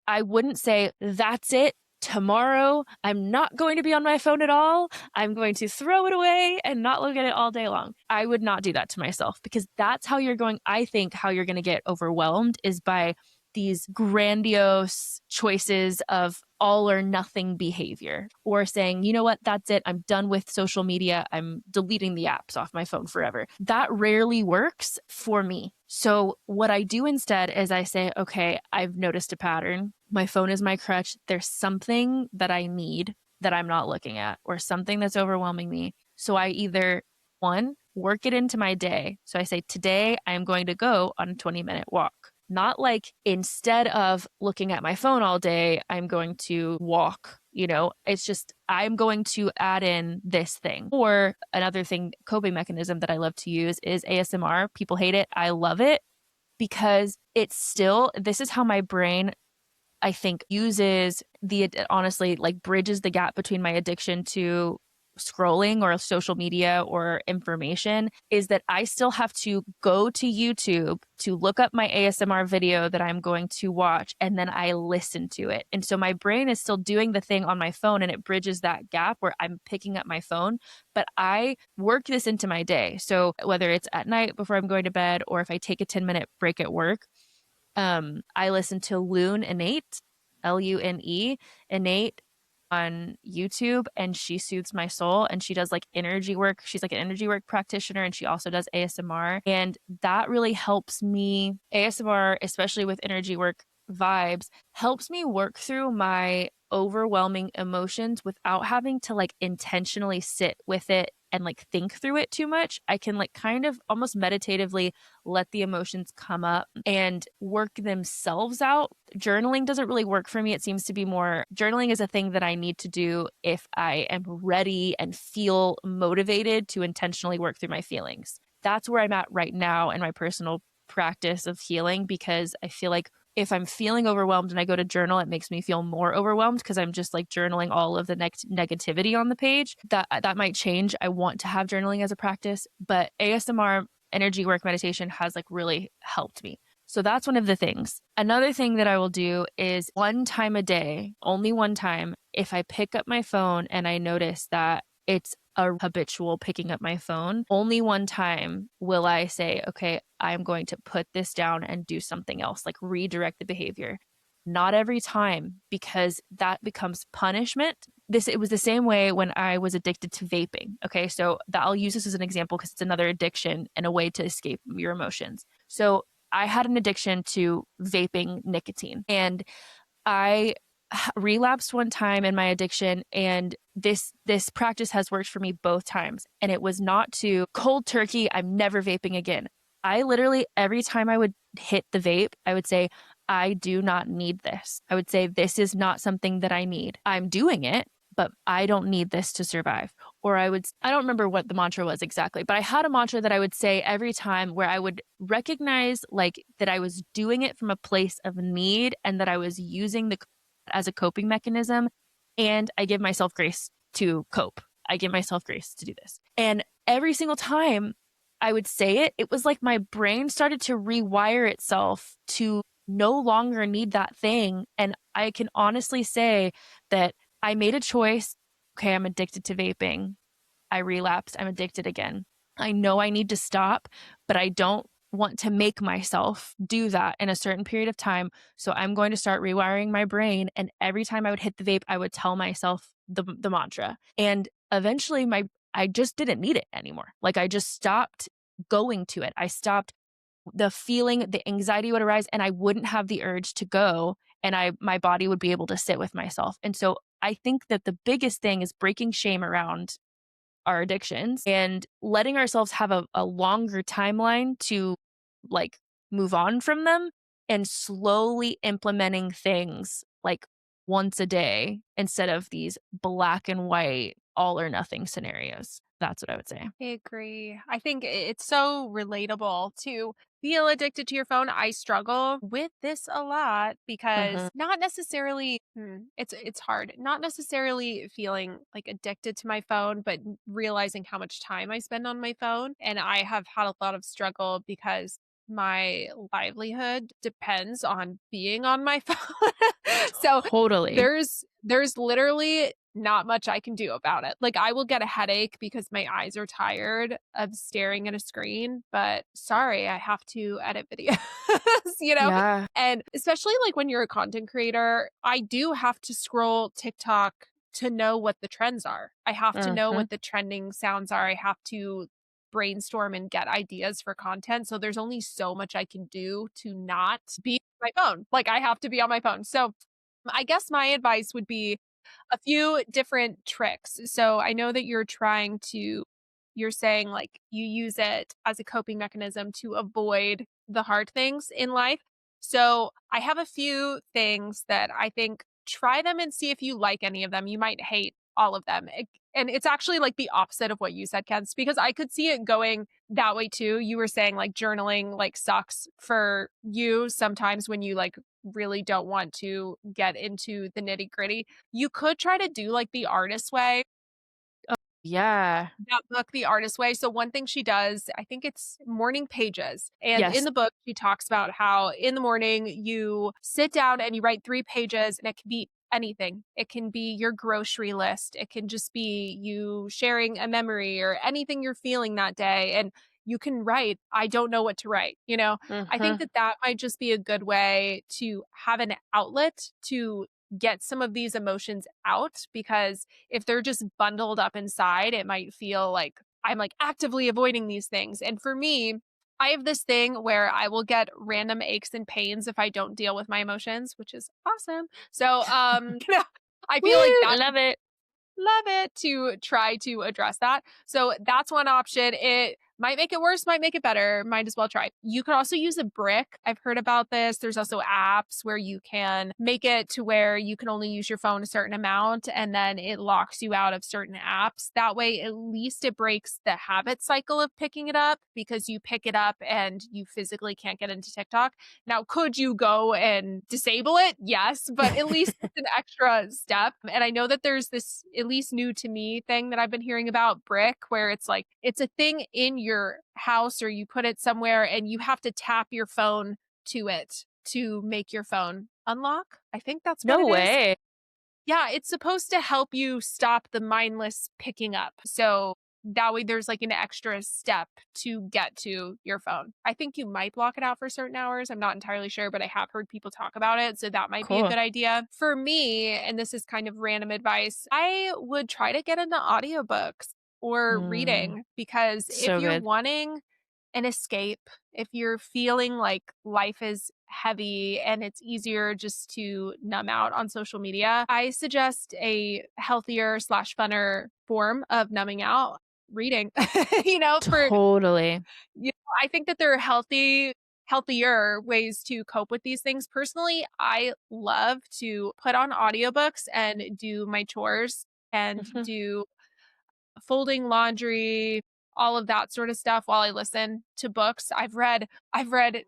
I wouldn't say, that's it. Tomorrow, I'm not going to be on my phone at all. I'm going to throw it away and not look at it all day long. I would not do that to myself, because that's how you're going. I think how you're going to get overwhelmed is by these grandiose choices of all or nothing behavior, or saying, you know what, that's it. I'm done with social media. I'm deleting the apps off my phone forever. That rarely works for me. So what I do instead is I say, okay, I've noticed a pattern. My phone is my crutch. There's something that I need that I'm not looking at, or something that's overwhelming me. So I either, one, work it into my day. So I say, today I'm going to go on a 20-minute walk. Not like, instead of looking at my phone all day, I'm going to walk. It's just, I'm going to add in this thing. Or another thing, coping mechanism that I love to use is ASMR. People hate it. I love it, because it's still, this is how my brain, I think, uses honestly, like, bridges the gap between my addiction to scrolling or social media or information, is that I still have to go to YouTube to look up my ASMR video that I'm going to watch, and then I listen to it. And so my brain is still doing the thing on my phone, and it bridges that gap where I'm picking up my phone, but I work this into my day. So whether it's at night before I'm going to bed, or if I take a 10-minute break at work, I listen to Lune Innate, Lune, Innate on YouTube, and she soothes my soul, and she does like energy work. She's like an energy work practitioner, and she also does ASMR. And that really helps me. ASMR, especially with energy work vibes, helps me work through my overwhelming emotions without having to like intentionally sit with it and like think through it too much. I can like kind of almost meditatively let the emotions come up and work themselves out. Journaling doesn't really work for me. It seems to be more, journaling is a thing that I need to do if I am ready and feel motivated to intentionally work through my feelings. That's where I'm at right now in my personal practice of healing, because I feel like if I'm feeling overwhelmed and I go to journal, it makes me feel more overwhelmed, because I'm just like journaling all of the negativity on the page. That might change. I want to have journaling as a practice, but ASMR, energy work meditation, has like really helped me. So that's one of the things. Another thing that I will do is, one time a day, only one time, if I pick up my phone and I notice that it's a habitual picking up my phone, only one time will I say, okay, I'm going to put this down and do something else, like redirect the behavior. Not every time, because that becomes punishment. It was the same way when I was addicted to vaping. Okay, so I'll use this as an example, because it's another addiction and a way to escape your emotions. So I had an addiction to vaping nicotine, and I relapsed one time in my addiction, and this practice has worked for me both times. And it was not to cold turkey, I'm never vaping again. I literally, every time I would hit the vape, I would say, I do not need this. I would say, this is not something that I need. I'm doing it, but I don't need this to survive. Or I don't remember what the mantra was exactly, but I had a mantra that I would say every time, where I would recognize like that I was doing it from a place of need, and that I was using the as a coping mechanism. And I give myself grace to cope. I give myself grace to do this. And every single time I would say it, it was like my brain started to rewire itself to no longer need that thing. And I can honestly say that I made a choice. Okay, I'm addicted to vaping. I relapsed. I'm addicted again. I know I need to stop, but I don't want to make myself do that in a certain period of time. So I'm going to start rewiring my brain. And every time I would hit the vape, I would tell myself the mantra. And eventually I just didn't need it anymore. Like, I just stopped going to it. I stopped, the feeling, the anxiety would arise, and I wouldn't have the urge to go, and my body would be able to sit with myself. And so I think that the biggest thing is breaking shame around our addictions and letting ourselves have a longer timeline to like move on from them, and slowly implementing things like once a day, instead of these black and white all or nothing scenarios. That's what I would say. I agree. I think it's so relatable to feel addicted to your phone. I struggle with this a lot because Mhm. not necessarily it's hard. Not necessarily feeling like addicted to my phone, but realizing how much time I spend on my phone. And I have had a lot of struggle because my livelihood depends on being on my phone. So Totally. there's literally not much I can do about it. Like, I will get a headache because my eyes are tired of staring at a screen, but sorry, I have to edit videos, you know? Yeah. And especially, like, when you're a content creator, I do have to scroll TikTok to know what the trends are. I have to know Mhm. what the trending sounds are. I have to brainstorm and get ideas for content, so there's only so much I can do to not be on my phone. Like, I have to be on my phone. So I guess my advice would be a few different tricks. So I know that you're saying like you use it as a coping mechanism to avoid the hard things in life. So I have a few things that I think try them and see if you like any of them. You might hate all of them. And it's actually like the opposite of what you said, Kens, because I could see it going that way too. You were saying like journaling like sucks for you sometimes when you like really don't want to get into the nitty gritty. You could try to do like the artist way, Yeah. that book, The Artist Way. So one thing she does, I think it's morning pages. And in Yes. the book, she talks about how in the morning you sit down and you write 3 pages and it can be anything. It can be your grocery list. It can just be you sharing a memory or anything you're feeling that day. And you can write, I don't know what to write. I think Mhm. that that might just be a good way to have an outlet to get some of these emotions out because if they're just bundled up inside, it might feel like I'm like actively avoiding these things. And for me, I have this thing where I will get random aches and pains if I don't deal with my emotions, which is awesome. So, I feel like Woo! that's Love it. love it to try to address that. So that's one option. It might make it worse, might make it better. Might as well try. You could also use a brick. I've heard about this. There's also apps where you can make it to where you can only use your phone a certain amount and then it locks you out of certain apps. That way, at least it breaks the habit cycle of picking it up because you pick it up and you physically can't get into TikTok. Now, could you go and disable it? Yes, but at least it's an extra step. And I know that there's this, at least new to me, thing that I've been hearing about brick, where it's like it's a thing in your house or you put it somewhere and you have to tap your phone to it to make your phone unlock. I think that's what No it is. way. Yeah, it's supposed to help you stop the mindless picking up. So that way there's like an extra step to get to your phone. I think you might block it out for certain hours. I'm not entirely sure, but I have heard people talk about it. So that might be a Cool. good idea. For me, and this is kind of random advice, I would try to get into audiobooks or Mm, reading because if so you're good. wanting an escape, if you're feeling like life is heavy and it's easier just to numb out on social media, I suggest a healthier slash funner form of numbing out reading. For Totally. I think that there are healthier ways to cope with these things. Personally, I love to put on audiobooks and do my chores and Mhm. do folding laundry, all of that sort of stuff while I listen to books. I've read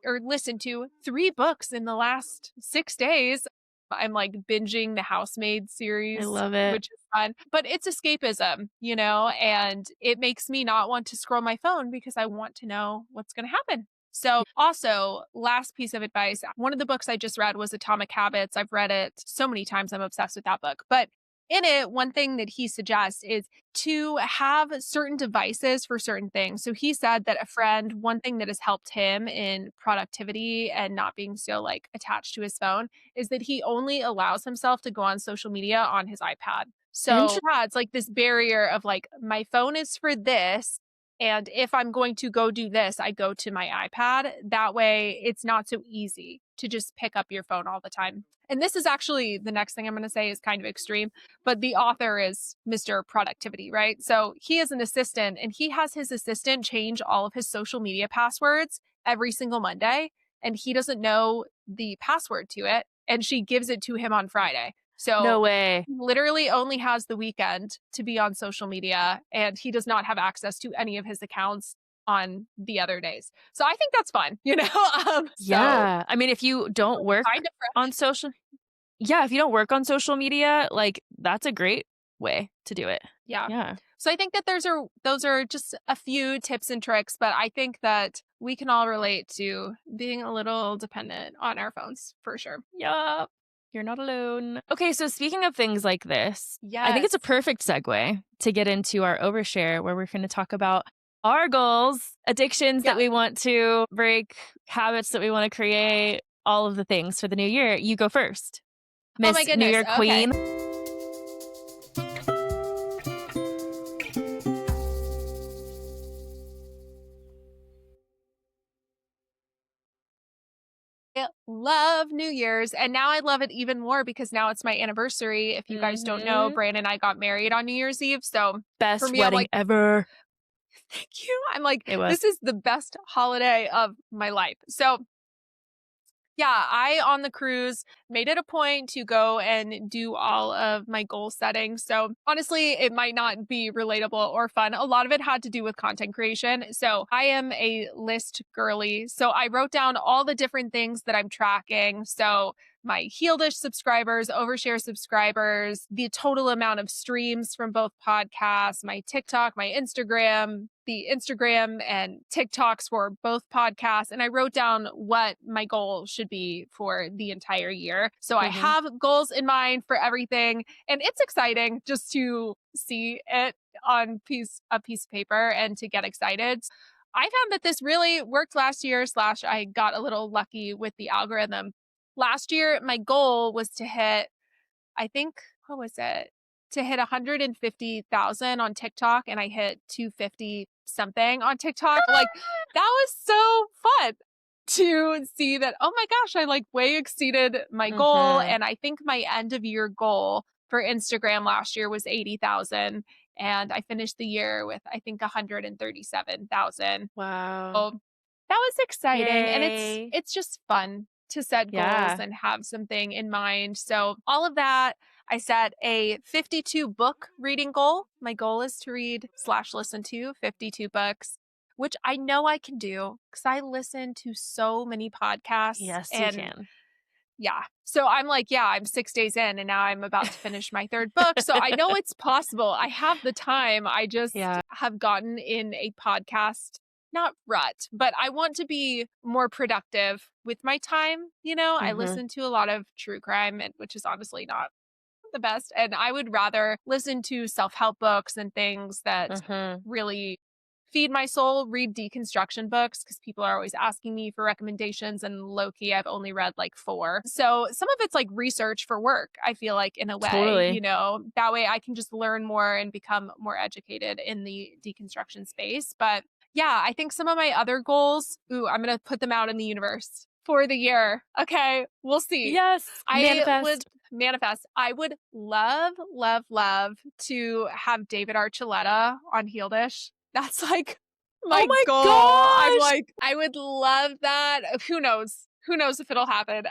or listened to 3 books in the last 6 days. I'm like binging the Housemaid I series, love it. which is fun, but it's escapism, and it makes me not want to scroll my phone because I want to know what's going to happen. So, also, last piece of advice, one of the books I just read was Atomic Habits. I've read it so many times. I'm obsessed with that book. But in it, one thing that he suggests is to have certain devices for certain things. So he said that one thing that has helped him in productivity and not being so like attached to his phone is that he only allows himself to go on social media on his iPad. So Interesting. yeah, it's like this barrier of like, my phone is for this. And if I'm going to go do this, I go to my iPad. That way it's not so easy to just pick up your phone all the time. And this is actually the next thing I'm going to say is kind of extreme, but the author is Mr. Productivity, right? So he is an assistant and he has his assistant change all of his social media passwords every single Monday. And he doesn't know the password to it. And she gives it to him on Friday. No So way. he literally only has the weekend to be on social media, and he does not have access to any of his accounts on the other days. So I think that's fun, so Yeah. I mean, if you don't work kind of on fresh. social yeah, if you don't work on social media, like, that's a great way to do it. Yeah. Yeah. So I think that those are just a few tips and tricks, but I think that we can all relate to being a little dependent on our phones for sure. Yup. You're not alone. Okay, so speaking of things like this, I think Yes. it's a perfect segue to get into our overshare where we're going to talk about our goals, addictions that Yeah. we want to break, habits that we want to create, all of the things for the new year. You go first, Oh my Miss New goodness. Year Okay. Queen. I love New Year's, and now I love it even more because now it's my anniversary. If you guys don't know, Hmm. Brandon and I got married on New Year's Eve. So for Best me, I'm wedding like, ever. thank you. I'm like, It was. this is the best holiday of my life. So yeah, I on the cruise made it a point to go and do all of my goal setting. So honestly, it might not be relatable or fun. A lot of it had to do with content creation. So I am a list girly. So I wrote down all the different things that I'm tracking. So my Healedish subscribers, Overshare subscribers, the total amount of streams from both podcasts, my TikTok, my Instagram, the Instagram and TikToks for both podcasts. And I wrote down what my goal should be for the entire year. So I Hmm. have goals in mind for everything. And it's exciting just to see it on a piece of paper and to get excited. I found that this really worked last year, slash, I got a little lucky with the algorithm. Last year, my goal was to hit, I think, what was it? To hit 150,000 on TikTok, and I hit 250 something on TikTok. Like, that was so fun to see that, oh my gosh, I like way exceeded my goal. Hmm. And I think my end of year goal for Instagram last year was 80,000. And I finished the year with, I think, 137,000. Wow. So that was exciting, and Yay. it's just fun to set goals Yeah. and have something in mind. So all of that, I set a 52 book reading goal. My goal is to read slash listen to 52 books, which I know I can do because I listen to so many podcasts. Yes, you And can. yeah, so I'm like, yeah, I'm 6 days in and now I'm about to finish my third book. So I know it's possible. I have the time. I just Yeah. have gotten in a podcast, not rut, but I want to be more productive with my time. I Hmm. listen to a lot of true crime, which is honestly not the best. And I would rather listen to self help books and things that Hmm. really feed my soul, read deconstruction books because people are always asking me for recommendations. And low key, I've only read like four. So some of it's like research for work, I feel like, in a way, Totally. that way I can just learn more and become more educated in the deconstruction space. But yeah, I think some of my other goals, I'm going to put them out in the universe for the year. Okay, we'll see. Yes. I would Manifest. manifest. I would love, love, love to have David Archuleta on Healedish. That's like Oh my my goal. I'm gosh. like, I would love that. Who knows? Who knows if it'll happen?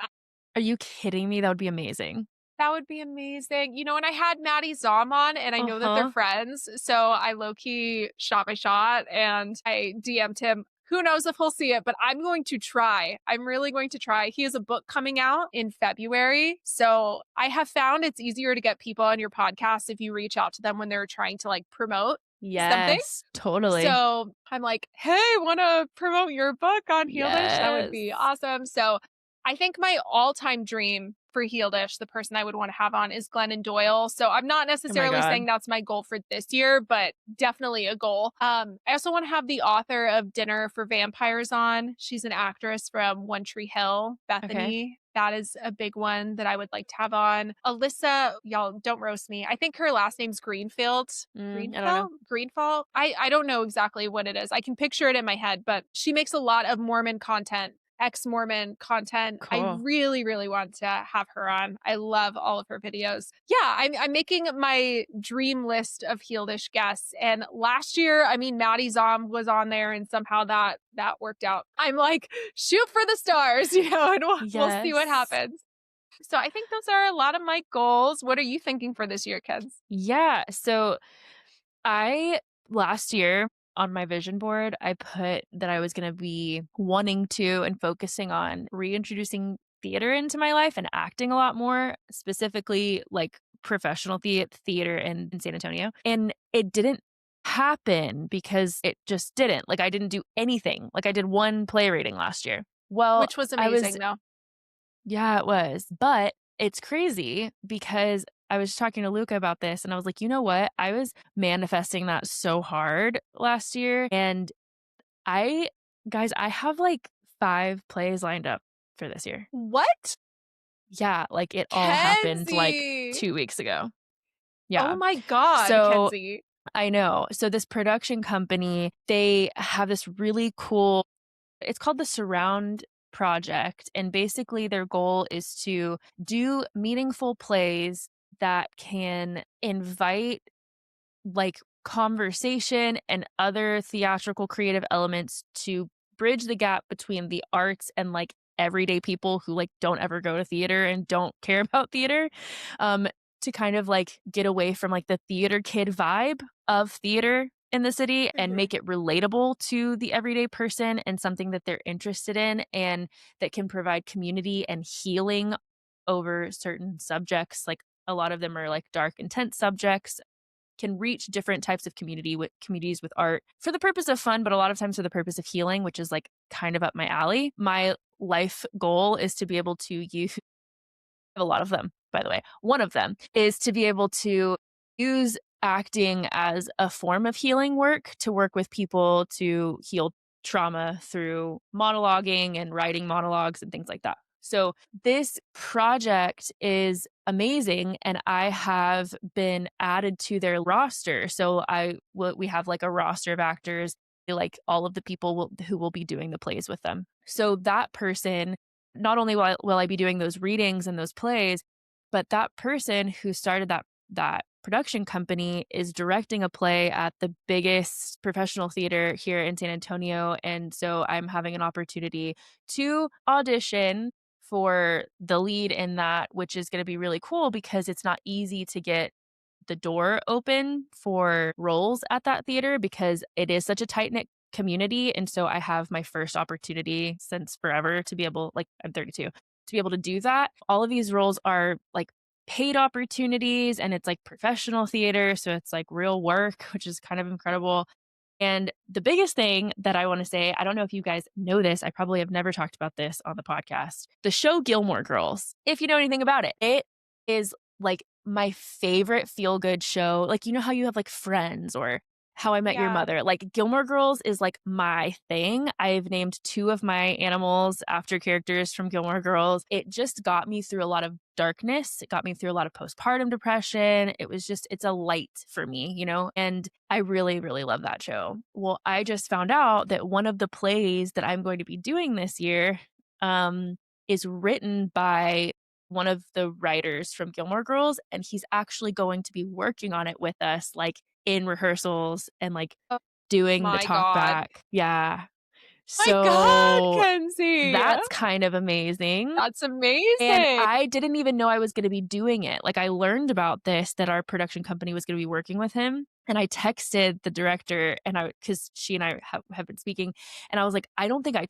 Are you kidding me? That would be amazing. That would be amazing. And I had Maddie Zom on, and I know that they're Uh-huh. friends. So I low key shot my shot and I DM'd him. Who knows if he'll see it, but I'm going to try. I'm really going to try. He has a book coming out in February. So I have found it's easier to get people on your podcast if you reach out to them when they're trying to like promote something. Yes. Totally. So I'm like, hey, want to promote your book on Healedish? That would Yes. be awesome. So I think my all-time dream for Healedish, the person I would want to have on, is Glennon Doyle. So I'm not Oh my necessarily saying God. that's my goal for this year, but definitely a goal. I also want to have the author of Dinner for Vampires on. She's an actress from One Tree Hill, Okay. Bethany. That is a big one that I would like to have on. Alyssa, y'all don't roast me. I think her last name's Greenfield. I don't know. Greenfall? I don't know exactly what it is. I can picture it in my head, but she makes a lot of Mormon content, ex-Mormon content. I Cool. really, really want to have her on. I love all of her videos. Yeah, I'm making my dream list of Healedish guests. And last year, I mean, Maddie Zom was on there, and somehow that worked out. I'm like, shoot for the stars, and we'll see what Yes. happens. So I think those are a lot of my goals. What are you thinking for this year, kids? Yeah. So I last year on my vision board, I put that I was going to be wanting to and focusing on reintroducing theater into my life and acting a lot more, specifically like professional theater in San Antonio. And it didn't happen because it just didn't. Like I didn't do anything. Like I did one play reading last year. Well, Which was I was amazing though. yeah, it was. But it's crazy because I was talking to Luca about this and I was like, you know what? I was manifesting that so hard last year. And I, guys, I have like 5 plays lined up for this year. What? Yeah, like it all happened like Kenzie. 2 weeks ago. Oh Yeah. my God, So Kenzie. I know. So this production company, they have this really cool, it's called the Surround Project. And basically, their goal is to do meaningful plays that can invite like conversation and other theatrical creative elements to bridge the gap between the arts and like everyday people who like don't ever go to theater and don't care about theater um to kind of like get away from like the theater kid vibe of theater in the city and Mhm. make it relatable to the everyday person and something that they're interested in and that can provide community and healing over certain subjects. Like a lot of them are like dark intense subjects, can reach different types of communities with art for the purpose of fun, but a lot of times for the purpose of healing, which is like kind of up my alley. My life goal is to be able to use a lot of them, by the way. One of them is to be able to use acting as a form of healing work to work with people to heal trauma through monologuing and writing monologues and things like that. So, this project is amazing and I have been added to their roster. So, we have like a roster of actors, like all of the people who will be doing the plays with them. So, that person, not only will I be doing those readings and those plays, but that person who started that production company is directing a play at the biggest professional theater here in San Antonio. And so I'm having an opportunity to audition for the lead in that, which is going to be really cool because it's not easy to get the door open for roles at that theater because it is such a tight knit community. And so I have my first opportunity since forever to be able, like, I'm 32, to be able to do that. All of these roles are like paid opportunities and it's like professional theater. So it's like real work, which is kind of incredible. And the biggest thing that I want to say, I don't know if you guys know this, I probably have never talked about this on the podcast. The show Gilmore Girls, if you know anything about it, it is like my favorite feel good show. Like, you know how you have like Friends or How I Met Your Yeah. Mother? Like, Gilmore Girls is like my thing. I've named 2 of my animals after characters from Gilmore Girls. It just got me through a lot of darkness. It got me through a lot of postpartum depression. It was just, it's a light for me, you know? And I really, really love that show. Well, I just found out that one of the plays that I'm going to be doing this year um, is written by one of the writers from Gilmore Girls, and he's actually going to be working on it with us, like in rehearsals and like Oh doing the my talk God. back. Yeah. My God, So Kenzie. that's kind of amazing. That's And amazing. I didn't even know I was gonna be doing it. Like, I learned about this, that our production company was gonna be working with him, and I texted the director and because she and I have been speaking, and I was like, "I don't think I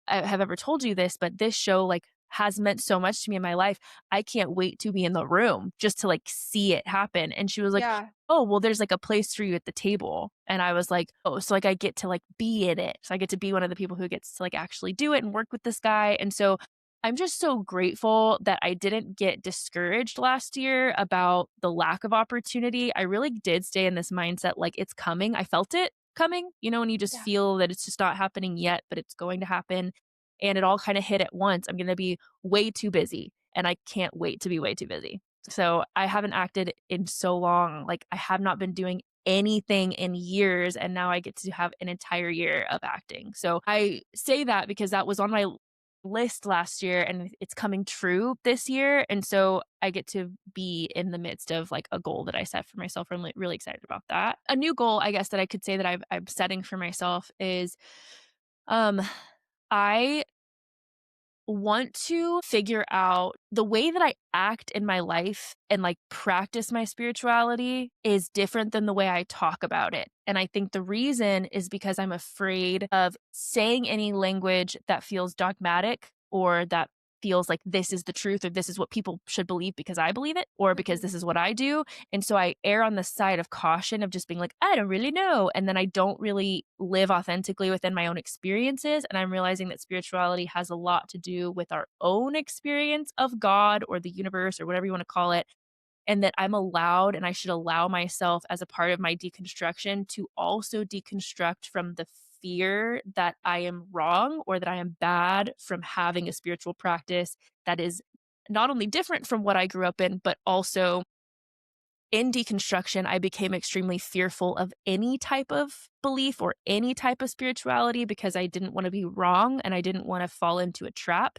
have ever told you this, but this show, like, has meant so much to me in my life. I can't wait to be in the room just to, like, see it happen." And she was like, Yeah. "Oh, well, there's, like, a place for you at the table." And I was like, "Oh, so, like, I get to, like, be in it. So I get to be one of the people who gets to, like, actually do it and work with this guy." And so I'm just so grateful that I didn't get discouraged last year about the lack of opportunity. I really did stay in this mindset like it's coming. I felt it coming, you know, when you just Yeah. feel that it's just not happening yet, but it's going to happen. And it all kind of hit at once. I'm going to be way too busy and I can't wait to be way too busy. So I haven't acted in so long. Like I have not been doing anything in years and now I get to have an entire year of acting. So I say that because that was on my list last year and it's coming true this year. And so I get to be in the midst of like a goal that I set for myself. I'm like really excited about that. A new goal, I guess, that I could say that I'm setting for myself is um I want to figure out the way that I act in my life and like practice my spirituality is different than the way I talk about it. And I think the reason is because I'm afraid of saying any language that feels dogmatic or that feels like this is the truth or this is what people should believe because I believe it or because this Mhm. is what I do. And so I err on the side of caution of just being like, I don't really know. And then I don't really live authentically within my own experiences. And I'm realizing that spirituality has a lot to do with our own experience of God or the universe or whatever you want to call it. And that I'm allowed and I should allow myself as a part of my deconstruction to also deconstruct from the fear that I am wrong or that I am bad from having a spiritual practice that is not only different from what I grew up in, but also in deconstruction, I became extremely fearful of any type of belief or any type of spirituality because I didn't want to be wrong and I didn't want to fall into a trap.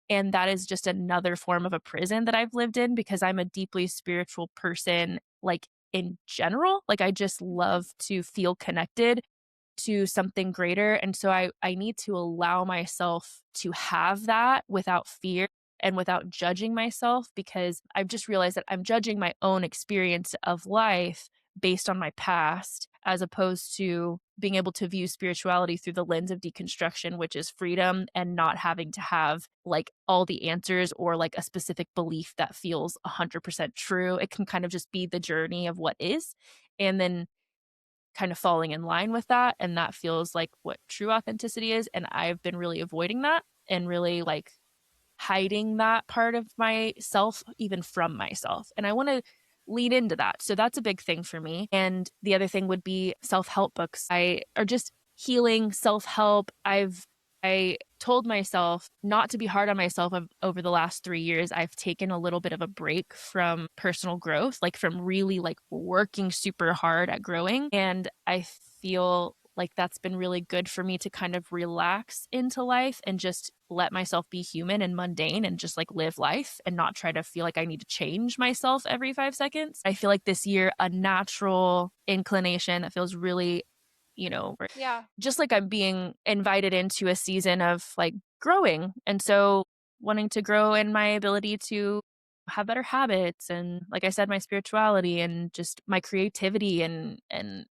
And that is just another form of a prison that I've lived in because I'm a deeply spiritual person, like in general. Like I just Mhm. love to feel connected to something greater. And so I need to allow myself to have that without fear and without judging myself because I've just realized that I'm judging my own experience of life based on my past as opposed to being able to view spirituality through the lens of deconstruction, which is freedom and not having to have like all the answers or like a specific belief that feels 100% true. It can kind of just be the journey of what is. And then kind of falling in line with that, and that feels like what true authenticity is, and I've been really avoiding that and really, like, hiding that part of myself even from myself, and I wanna lean into that, so that's a big thing for me, and the other thing would be self-help books. I or just healing, self-help. I told myself not to be hard on myself over the last 3 years. I've taken a little bit of a break from personal growth, like, from really, like, working super hard at growing, and I feel like that's been really good for me to kind of relax into life and just let myself be human and mundane and just like live life and not try to feel like I need to change myself every 5 seconds. I feel like this year, a natural inclination that feels really, Yeah. just like I'm being invited into a season of like growing. And so wanting to grow in my ability to have better habits and like I said my spirituality and just my creativity and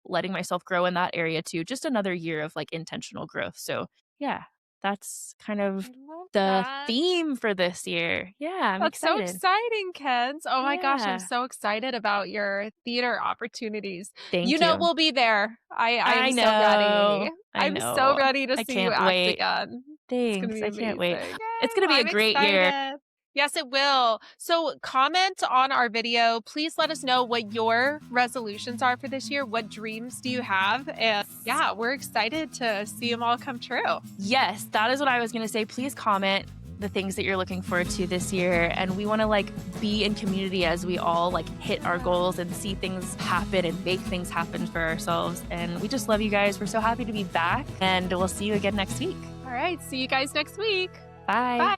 letting myself grow in that area too. Just another year of like intentional growth. So, yeah, that's kind of I love the that. theme for this year. Yeah, I'm That's so excited. exciting, Kens. Oh my gosh, I'm Yeah. so excited about your theater opportunities. Thank You know you. we'll be there. I'm I so ready. know. I I'm so know. ready to I see you can't act wait. again. It's gonna Thanks. be I can't wait. amazing. It's Yes, gonna be a I'm great year. excited. Yes, it will. So comment on our video. Please let us know what your resolutions are for this year. What dreams do you have? And yeah, we're excited to see them all come true. Yes, that is what I was gonna say. Please comment the things that you're looking forward to this year. And we wanna like be in community as we all like hit our goals and see things happen and make things happen for ourselves. And we just love you guys. We're so happy to be back. And we'll see you again next week. All right, see you guys next week. Bye. Bye.